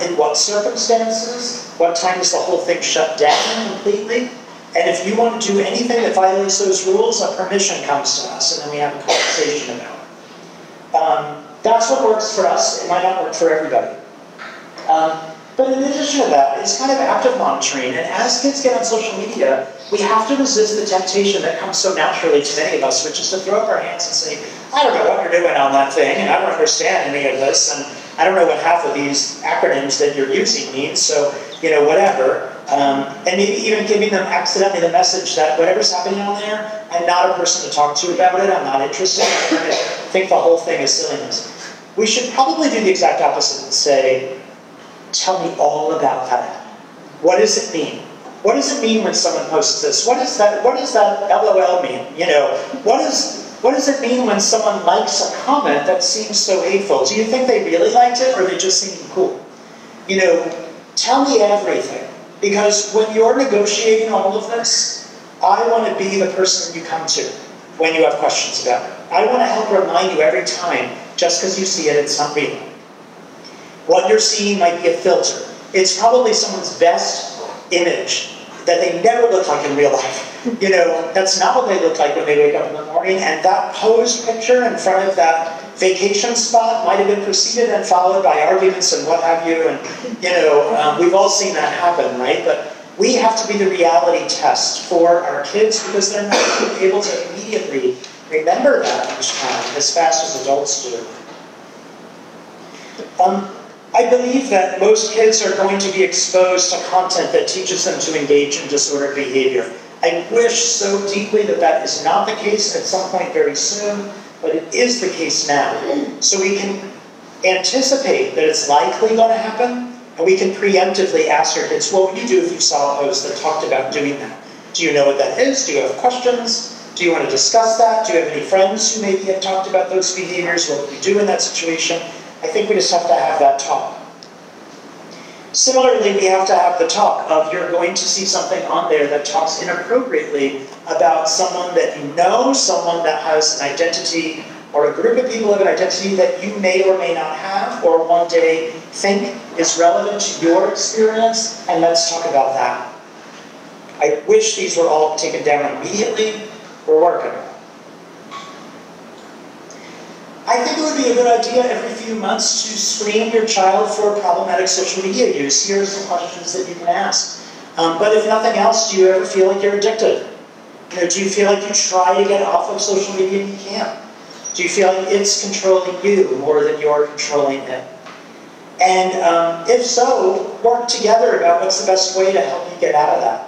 in what circumstances, what time is the whole thing shut down completely. And if you want to do anything that violates those rules, a permission comes to us, and then we have a conversation about it. That's what works for us. It might not work for everybody. But in addition to that, it's kind of active monitoring. And as kids get on social media, we have to resist the temptation that comes so naturally to many of us, which is to throw up our hands and say, I don't know what you're doing on that thing, and I don't understand any of this, and I don't know what half of these acronyms that you're using mean, so, you know, whatever. And maybe even giving them accidentally the message that whatever's happening on there, I'm not a person to talk to about it, I'm not interested, I think the whole thing is silliness. We should probably do the exact opposite and say, tell me all about that. What does it mean? What does it mean when someone posts this? What does that LOL mean? You know, what does it mean when someone likes a comment that seems so hateful? Do you think they really liked it, or are they just seeming cool? You know, tell me everything. Because when you're negotiating all of this, I want to be the person you come to when you have questions about it. I want to help remind you every time, just because you see it, it's not real. What you're seeing might be a filter. It's probably someone's best image that they never look like in real life. You know, that's not what they look like when they wake up in the morning, and that posed picture in front of that vacation spot might have been preceded and followed by arguments and what have you, and, you know, we've all seen that happen, right? But we have to be the reality test for our kids because they're not able to immediately remember that each time as fast as adults do. I believe that most kids are going to be exposed to content that teaches them to engage in disordered behavior. I wish so deeply that that is not the case at some point very soon, but it is the case now. So we can anticipate that it's likely going to happen, and we can preemptively ask our kids, what would you do if you saw a post that talked about doing that? Do you know what that is? Do you have questions? Do you want to discuss that? Do you have any friends who maybe have talked about those behaviors? What would you do in that situation? I think we just have to have that talk. Similarly, we have to have the talk of you're going to see something on there that talks inappropriately about someone that you know, someone that has an identity, or a group of people have an identity that you may or may not have, or one day think is relevant to your experience, and let's talk about that. I wish these were all taken down immediately. We're working on it. I think it would be a good idea every few months to screen your child for problematic social media use. Here are some questions that you can ask. But if nothing else, do you ever feel like you're addicted? You know, do you feel like you try to get off of social media and you can't? Do you feel like it's controlling you more than you're controlling it? And if so, work together about what's the best way to help you get out of that.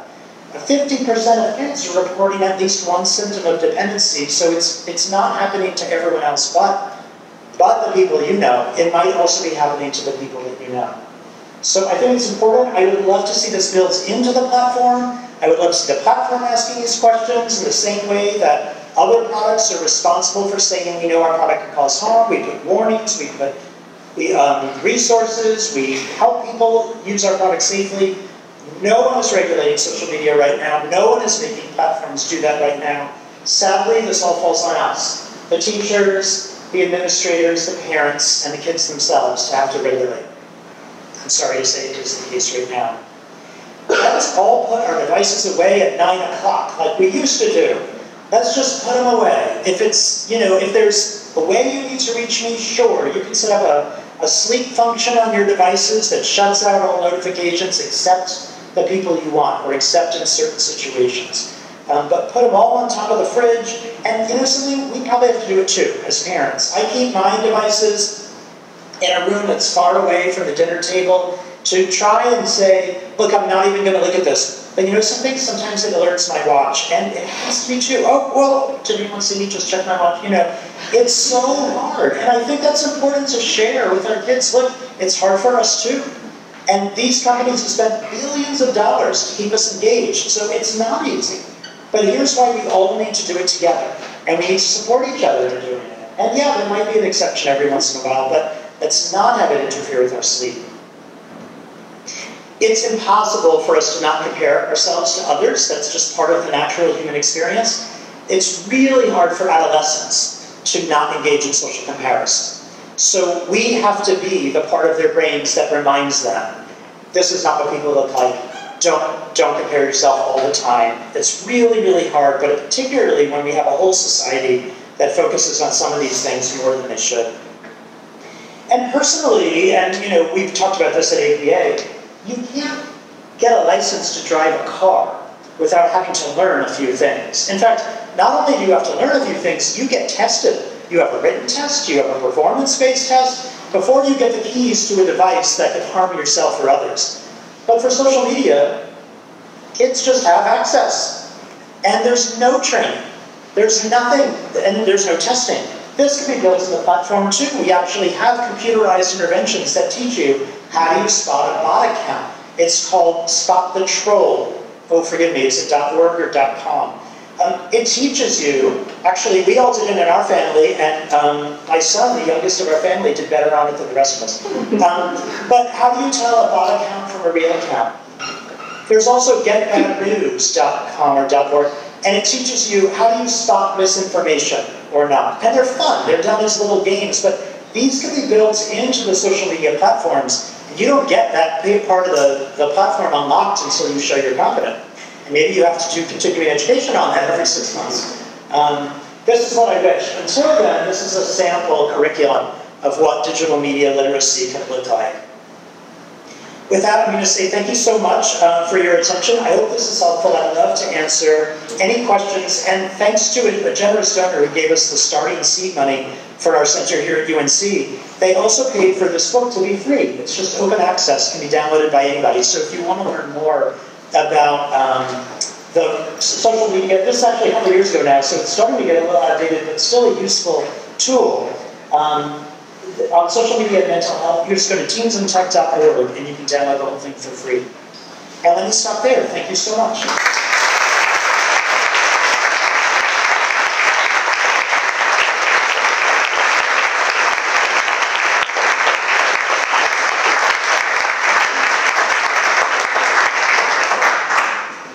50% of kids are reporting at least one symptom of dependency, so it's not happening to everyone else but the people you know. It might also be happening to the people that you know. So I think it's important. I would love to see this built into the platform. I would love to see the platform asking these questions in the same way that other products are responsible for saying, you know, our product can cause harm. We put warnings, we put resources, we help people use our product safely. No one is regulating social media right now. No one is making platforms do that right now. Sadly, this all falls on us. The teachers, the administrators, the parents, and the kids themselves to have to regulate. I'm sorry to say it is the case right now. Let's all put our devices away at 9 o'clock, like we used to do. Let's just put them away. If it's, you know, if there's a way you need to reach me, sure. You can set up a sleep function on your devices that shuts out all notifications except the people you want, or except in certain situations. But put them all on top of the fridge, and you know something, we probably have to do it too, as parents. I keep my devices in a room that's far away from the dinner table to try and say, look, I'm not even going to look at this. But you know something, sometimes it alerts my watch, and it has to be too. Oh, well, did anyone see me just check my watch? You know, it's so hard, and I think that's important to share with our kids. Look, it's hard for us too. And these companies have spent billions of dollars to keep us engaged, so it's not easy. But here's why we all need to do it together, and we need to support each other in doing it. And yeah, there might be an exception every once in a while, but let's not have it interfere with our sleep. It's impossible for us to not compare ourselves to others. That's just part of the natural human experience. It's really hard for adolescents to not engage in social comparison. So we have to be the part of their brains that reminds them, this is not what people look like. Don't compare yourself all the time. It's really, really hard, but particularly when we have a whole society that focuses on some of these things more than they should. And personally, and you know, we've talked about this at APA, you can't get a license to drive a car without having to learn a few things. In fact, not only do you have to learn a few things, you get tested. You have a written test, you have a performance-based test, before you get the keys to a device that could harm yourself or others. But for social media, kids just have access. And there's no training. There's nothing, and there's no testing. This can be built into the platform too. We actually have computerized interventions that teach you how do you spot a bot account. It's called Spot the Troll. Oh, forgive me, is it .org or .com? It teaches you, actually we all did it in our family, and my son, the youngest of our family, did better on it than the rest of us. But how do you tell a bot account from a real account? There's also getbadnews.com or .org, and it teaches you how do you spot misinformation. or not. And they're fun, they're done as little games, but these can be built into the social media platforms. You don't get that part of the platform unlocked until you show you're competent. And maybe you have to do continuing education on that every 6 months. This is what I wish. Until then, this is a sample curriculum of what digital media literacy can look like. With that, I'm going to say thank you so much for your attention. I hope this is helpful. I'd love to answer any questions. And thanks to a generous donor who gave us the starting seed money for our center here at UNC, they also paid for this book to be free. It's just open access, can be downloaded by anybody. So if you want to learn more about the social media, this is actually a couple years ago now, so it's starting to get a little outdated, but still a useful tool. On social media and mental health, you just go to teensandtech.org and you can download the whole thing for free. And let me stop there. Thank you so much.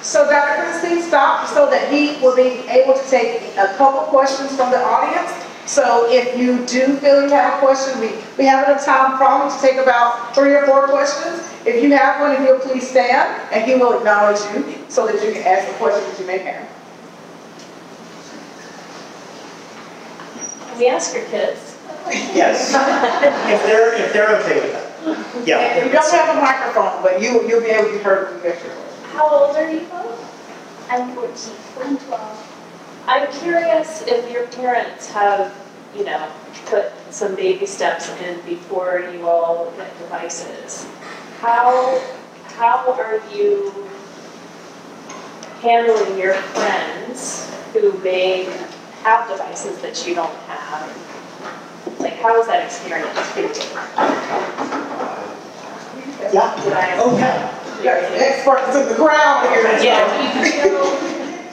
So Dr. Prinstein stopped so that he will be able to take a couple questions from the audience. So if you do feel you have a question, we have enough time probably to take about 3 or 4 questions. If you have one, if you'll please stand, and he will acknowledge you so that you can ask the question that you may have. Can we ask your kids? Yes, if they're okay with that. Yeah. And you don't have a microphone, but you'll be able to be heard when you ask your question. How old are you both? I'm 14. I'm 12. I'm curious if your parents have, you know, put some baby steps in before you all get devices. How are you handling your friends who may have devices that you don't have? Like, how was that experience for you? Yeah. Okay. Experts in the crowd here. Yeah, do you feel,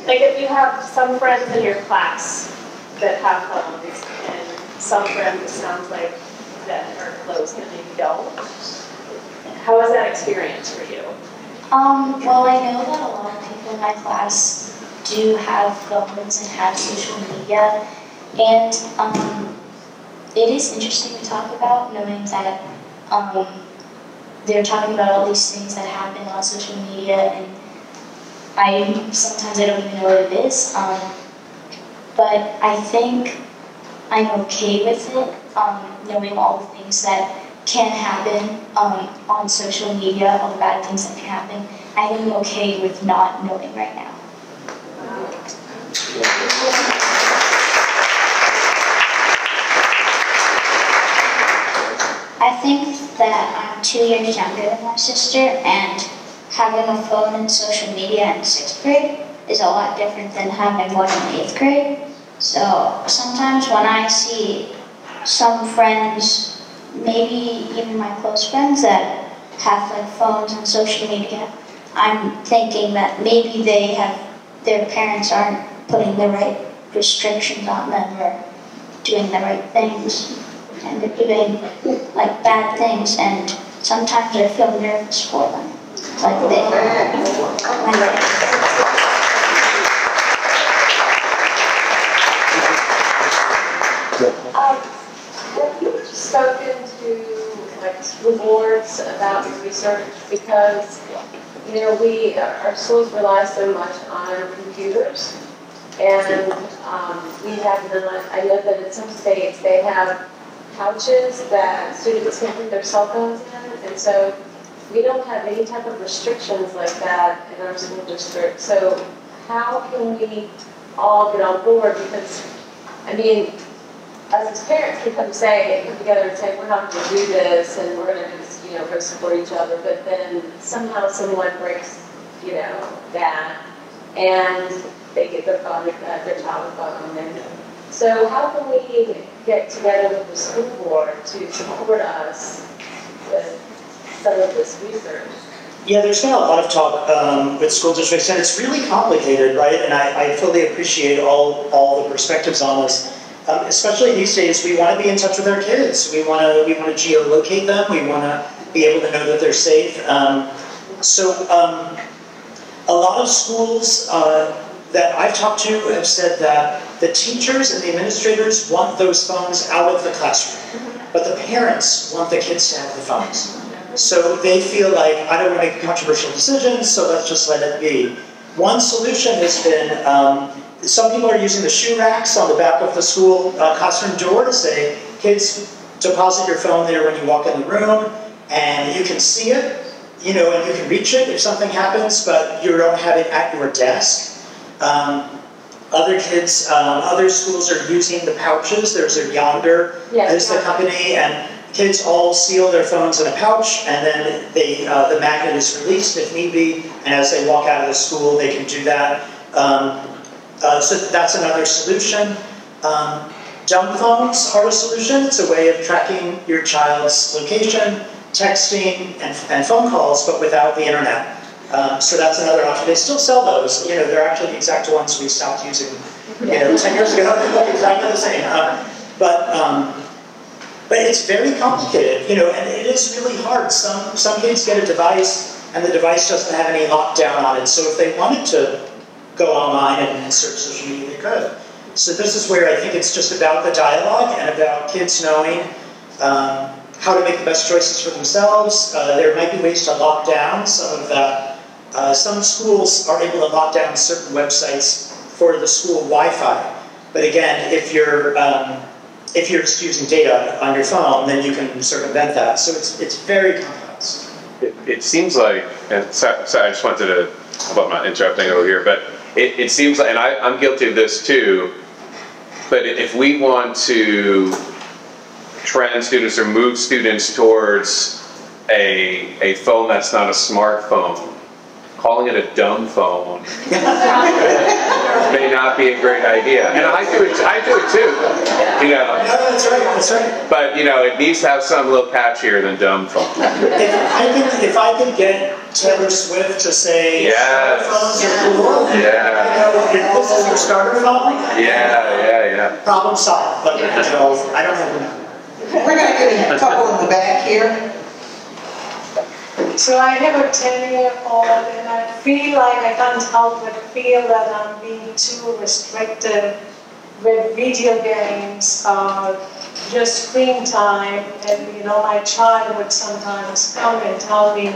like if you have some friends in your class that have phones and some friends, it sounds like, that are close that maybe don't, how was that experience for you? Well, I know that a lot of people in my class do have phones and have social media, and it is interesting to talk about, knowing that they're talking about all these things that happen on social media, and sometimes I don't even know what it is, but I think I'm okay with it, knowing all the things that can happen on social media, all the bad things that can happen. I am okay with not knowing right now. I think that I'm 2 years younger than my sister, and having a phone and social media in 6th grade is a lot different than having one in 8th grade. So sometimes when I see some friends, maybe even my close friends that have like phones and social media, I'm thinking that maybe their parents aren't putting the right restrictions on them or doing the right things. And they're doing like bad things, and sometimes I feel nervous for them. Like they Have you spoken to like school boards about your research? Because our schools rely so much on computers, and we have none. I know that in some states they have pouches that students can put their cell phones in, and so we don't have any type of restrictions like that in our school district. So how can we all get on board? Because, I mean, us as parents can come together and say, we're not going to do this, and we're going to just, go support each other, but then somehow someone breaks, that, and they get their phone, their child phone, and so how can we get together with the school board to support us with some of this research? Yeah, there's been a lot of talk with school districts, and it's really complicated, right? And I fully appreciate all the perspectives on this. Especially these days, we want to be in touch with our kids. We want to geolocate them. We want to be able to know that they're safe. So a lot of schools that I've talked to have said that the teachers and the administrators want those phones out of the classroom, but the parents want the kids to have the phones. So they feel like, I don't want to make controversial decisions, so let's just let it be. One solution has been, some people are using the shoe racks on the back of the school classroom door to say, kids, deposit your phone there when you walk in the room, and you can see it, you know, and you can reach it if something happens, but you don't have it at your desk. Other kids, other schools are using the pouches. There's a Yonder, is the company, and kids all seal their phones in a pouch, and then they, the magnet is released if need be, and as they walk out of the school, they can do that. So that's another solution. Dumb phones are a solution. It's a way of tracking your child's location, texting, and phone calls, but without the internet. So that's another option. They still sell those. You know, they're actually the exact ones we stopped using, you know, 10 years ago. They look exactly the same. But it's very complicated, you know, and it is really hard. Some kids get a device, and the device doesn't have any lockdown on it. So if they wanted to go online and search social media, they could. So this is where I think it's just about the dialogue and about kids knowing how to make the best choices for themselves. There might be ways to lock down some of that. Some schools are able to lock down certain websites for the school Wi-Fi. But again, if you're just using data on your phone, then you can circumvent that. So it's very complex. It seems like, and sorry, I just wanted to, I hope I'm not interrupting over here, but it seems like, and I'm guilty of this too, but if we want to trend students or move students towards a phone that's not a smartphone, calling it a dumb phone may not be a great idea. And I do it too, you know. No, that's right. But, you know, it needs to have something a little catchier than dumb phone. If I could get Taylor Swift to say, yes, smartphones are cool, yeah, you know, if this is your starter phone, yeah. problem solved. But, you know, I don't have enough. We're going to get a couple in the back here. So I have a 10-year-old, and I feel like I can't help but feel that I'm being too restrictive with video games, just screen time. And you know, my child would sometimes come and tell me,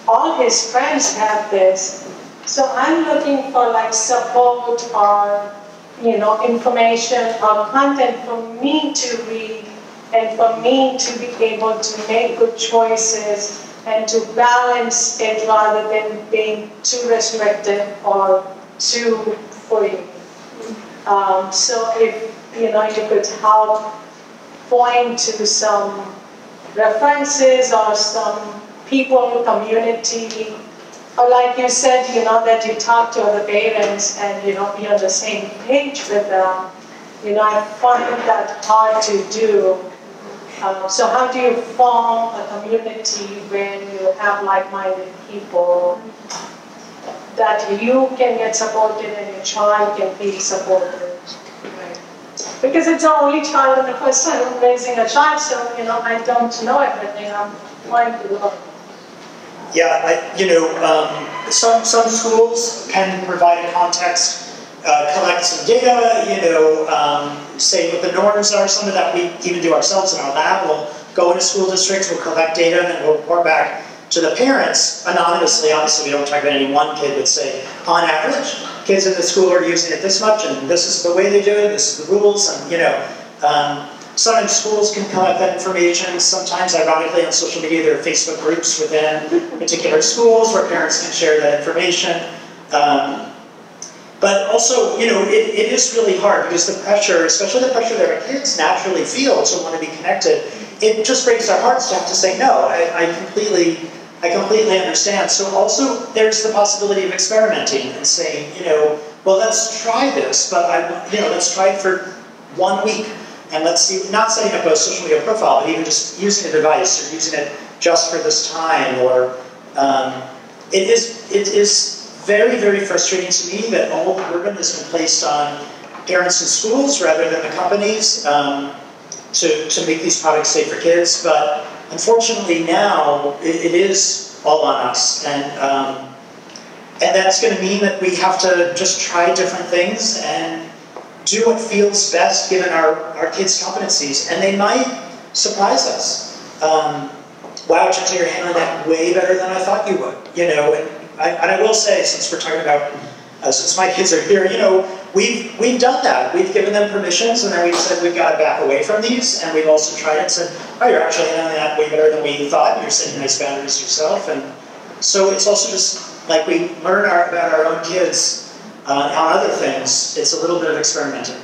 all his friends have this. So I'm looking for like support or, you know, information or content for me to read and for me to be able to make good choices and to balance it rather than being too restrictive or too free. So if you know, you could help point to some references or some people, community, or like you said, you know, that you talk to other parents and you know, be on the same page with them. You know, I find that hard to do. So how do you form a community when you have like-minded people that you can get supported and your child can feel supported? Right. Because it's our only child and the first time I'm raising a child, so you know, I don't know everything. I'm trying to learn. Yeah, you know, some schools can provide a context, collect some data, you know, say what the norms are, some of that we even do ourselves in our lab. We'll go into school districts, we'll collect data, and then we'll report back to the parents anonymously. Obviously, we don't talk about any one kid, but say, on average, kids in the school are using it this much, and this is the way they do it, this is the rules, and you know, sometimes schools can collect that information. Sometimes, ironically, on social media, there are Facebook groups within particular schools where parents can share that information. But also, you know, it is really hard because the pressure, especially the pressure that our kids naturally feel to want to be connected, it just breaks our hearts to have to say no. I completely understand. So also, there's the possibility of experimenting and saying, you know, well, let's try this, but let's try it for 1 week and let's see. Not setting up a social media profile, but even just using a device or using it just for this time. Or it is very, very frustrating to me that all the burden has been placed on parents and schools rather than the companies to make these products safe for kids. But unfortunately now, it is all on us. And that's going to mean that we have to just try different things and do what feels best given our kids' competencies, and they might surprise us. Wow, Jensen, you're handling that way better than I thought you would. You know, and I will say, since we're talking about, since my kids are here, you know, we've done that. We've given them permissions, and then we've said we've got to back away from these, and we've also tried it and said, oh, you're actually handling that way better than we thought. You're setting nice boundaries yourself, and so it's also just like we learn about our own kids on other things. It's a little bit of experimenting.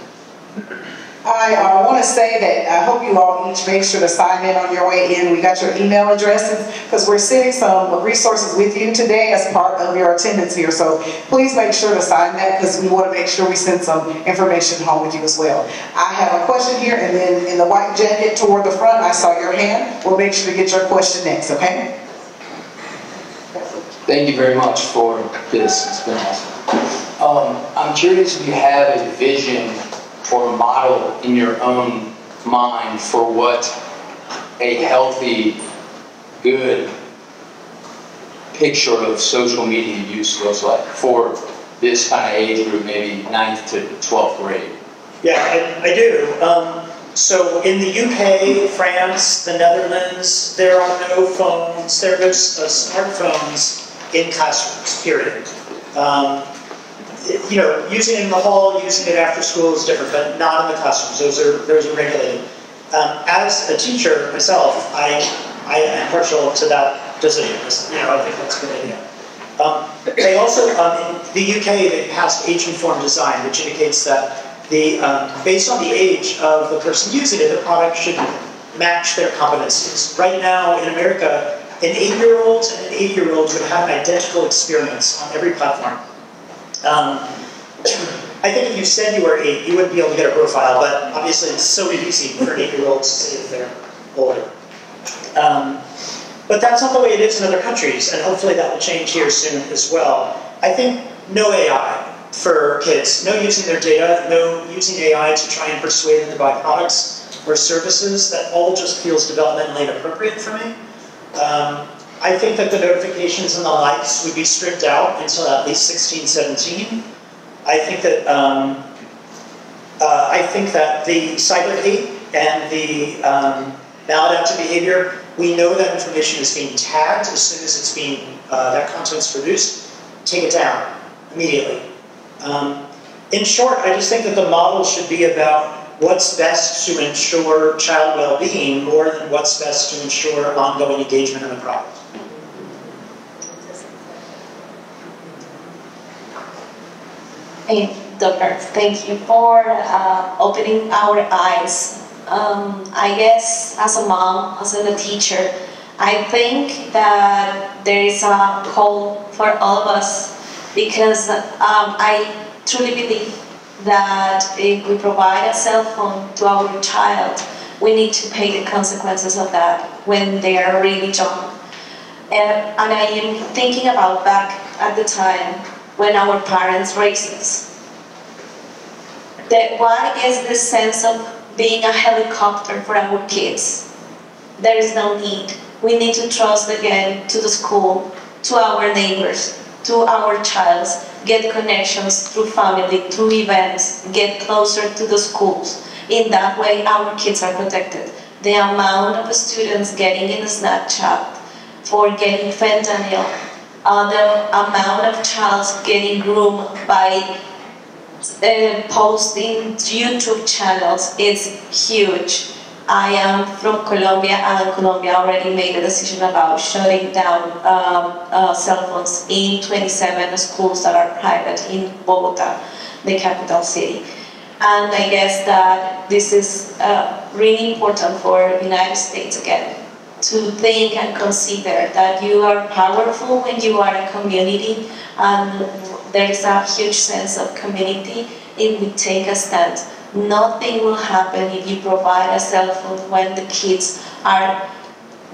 I want to say that I hope you all each make sure to sign in on your way in. We got your email addresses because we're sending some resources with you today as part of your attendance here. So please make sure to sign that because we want to make sure we send some information home with you as well. I have a question here, and then in the white jacket toward the front, I saw your hand. We'll make sure to get your question next, okay? Thank you very much for this. It's been awesome. I'm curious if you have a vision or a model in your own mind for what a healthy, good picture of social media use looks like for this kind of age group, maybe 9th to 12th grade. Yeah, I do. So in the UK, France, the Netherlands, there are no phones, there are no smartphones in classrooms, period. You know, using it in the hall, using it after school is different, but not in the classrooms. Those are regulated. As a teacher myself, I am partial to that decision. You know, I think that's a good idea. They also, in the UK, they passed age-informed design, which indicates that based on the age of the person using it, the product should match their competencies. Right now in America, an 8-year-old and an 80-year-old would have identical experiments on every platform. I think if you said you were 8, you wouldn't be able to get a profile, but obviously it's so easy for an 8-year-old to say if they're older. But that's not the way it is in other countries, and hopefully that will change here soon as well. I think no AI for kids, no using their data, no using AI to try and persuade them to buy products or services. That all just feels developmentally inappropriate for me. I think that the notifications and the likes would be stripped out until at least 16, 17. I think that the cyber hate and the maladaptive behavior, we know that information is being tagged as soon as it's being that content's produced. Take it down immediately. In short, I just think that the model should be about what's best to ensure child well-being more than what's best to ensure ongoing engagement in the product. Hey, Doctor, thank you for opening our eyes. I guess as a mom, as a teacher, I think that there is a call for all of us because I truly believe that if we provide a cell phone to our child, we need to pay the consequences of that when they are really young. And I am thinking about back at the time when our parents raised us. What is the sense of being a helicopter for our kids? There is no need. We need to trust again to the school, to our neighbors, to our child, get connections through family, through events, get closer to the schools. In that way, our kids are protected. The amount of students getting in Snapchat for getting fentanyl, the amount of child getting groomed by posting YouTube channels is huge. I am from Colombia, and Colombia already made a decision about shutting down cell phones in 27 schools that are private in Bogota, the capital city. And I guess that this is really important for the United States again, to think and consider that you are powerful when you are a community, and there is a huge sense of community if we take a stand. Nothing will happen if you provide a cell phone when the kids are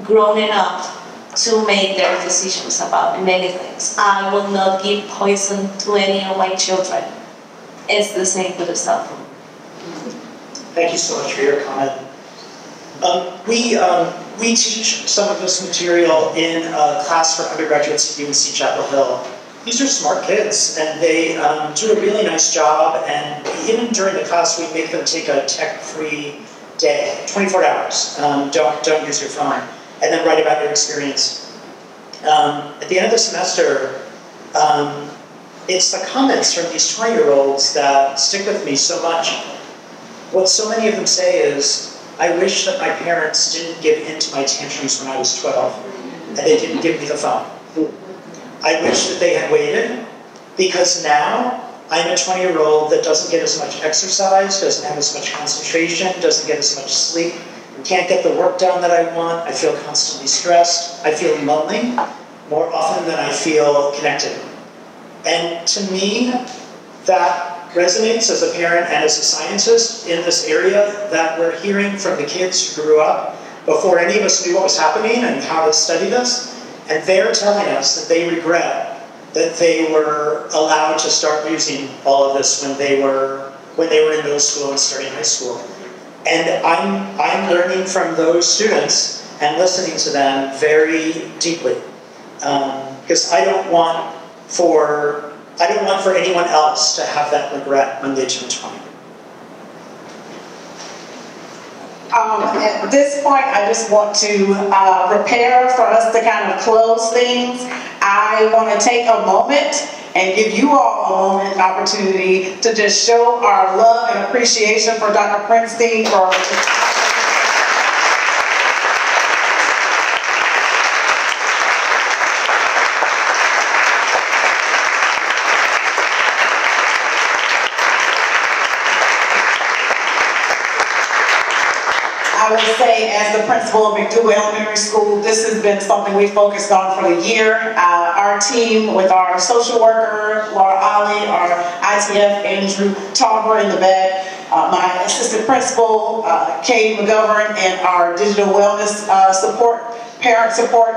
grown enough to make their decisions about many things. I will not give poison to any of my children. It's the same with a cell phone. Thank you so much for your comment. We teach some of this material in a class for undergraduates at UNC Chapel Hill. these are smart kids, and they do a really nice job, and even during the class, we make them take a tech-free day, 24 hours. Don't use your phone, and then write about your experience. At the end of the semester, it's the comments from these 20-year-olds that stick with me so much. What so many of them say is, I wish that my parents didn't give in to my tantrums when I was 12, and they didn't give me the phone. I wish that they had waited, because now I'm a 20-year-old that doesn't get as much exercise, doesn't have as much concentration, doesn't get as much sleep, can't get the work done that I want, I feel constantly stressed, I feel lonely more often than I feel connected. And to me, that resonates as a parent and as a scientist in this area, that we're hearing from the kids who grew up before any of us knew what was happening and how to study this. And they're telling us that they regret that they were allowed to start using all of this when they were in middle school and starting high school. And I'm learning from those students and listening to them very deeply, because I don't want for anyone else to have that regret when they turn 20. At this point, I just want to prepare for us to kind of close things. I want to take a moment and give you all a moment, an opportunity to just show our love and appreciation for Dr. Prinstein for I would say, as the principal of McDougal Elementary School, this has been something we focused on for the year. Our team, with our social worker, Laura Ali, our ITF, Andrew Tauber in the back, my assistant principal, Kay McGovern, and our digital wellness parent support,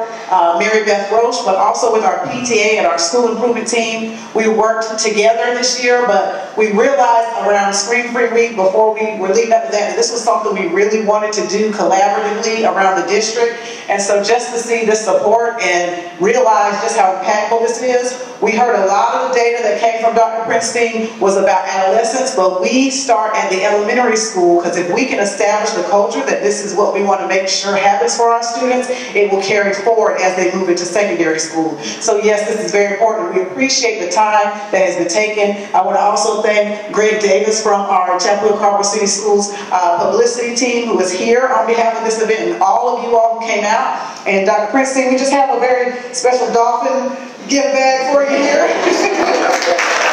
Mary Beth Roche, but also with our PTA and our school improvement team. We worked together this year, but we realized around Screen Free Week, before we were leading up to that this was something we really wanted to do collaboratively around the district. And so just to see this support and realize just how impactful this is, we heard a lot of the data that came from Dr. Prinstein was about adolescence, but we start at the elementary school, because if we can establish the culture that this is what we want to make sure happens for our students, it will carry forward as they move into secondary school. So yes, this is very important. We appreciate the time that has been taken. I want to also thank Greg Davis from our Chapel Hill Carver City Schools publicity team, who is here on behalf of this event, and all of you all who came out. And Dr. Prinstein, we just have a very special dolphin gift bag for you here.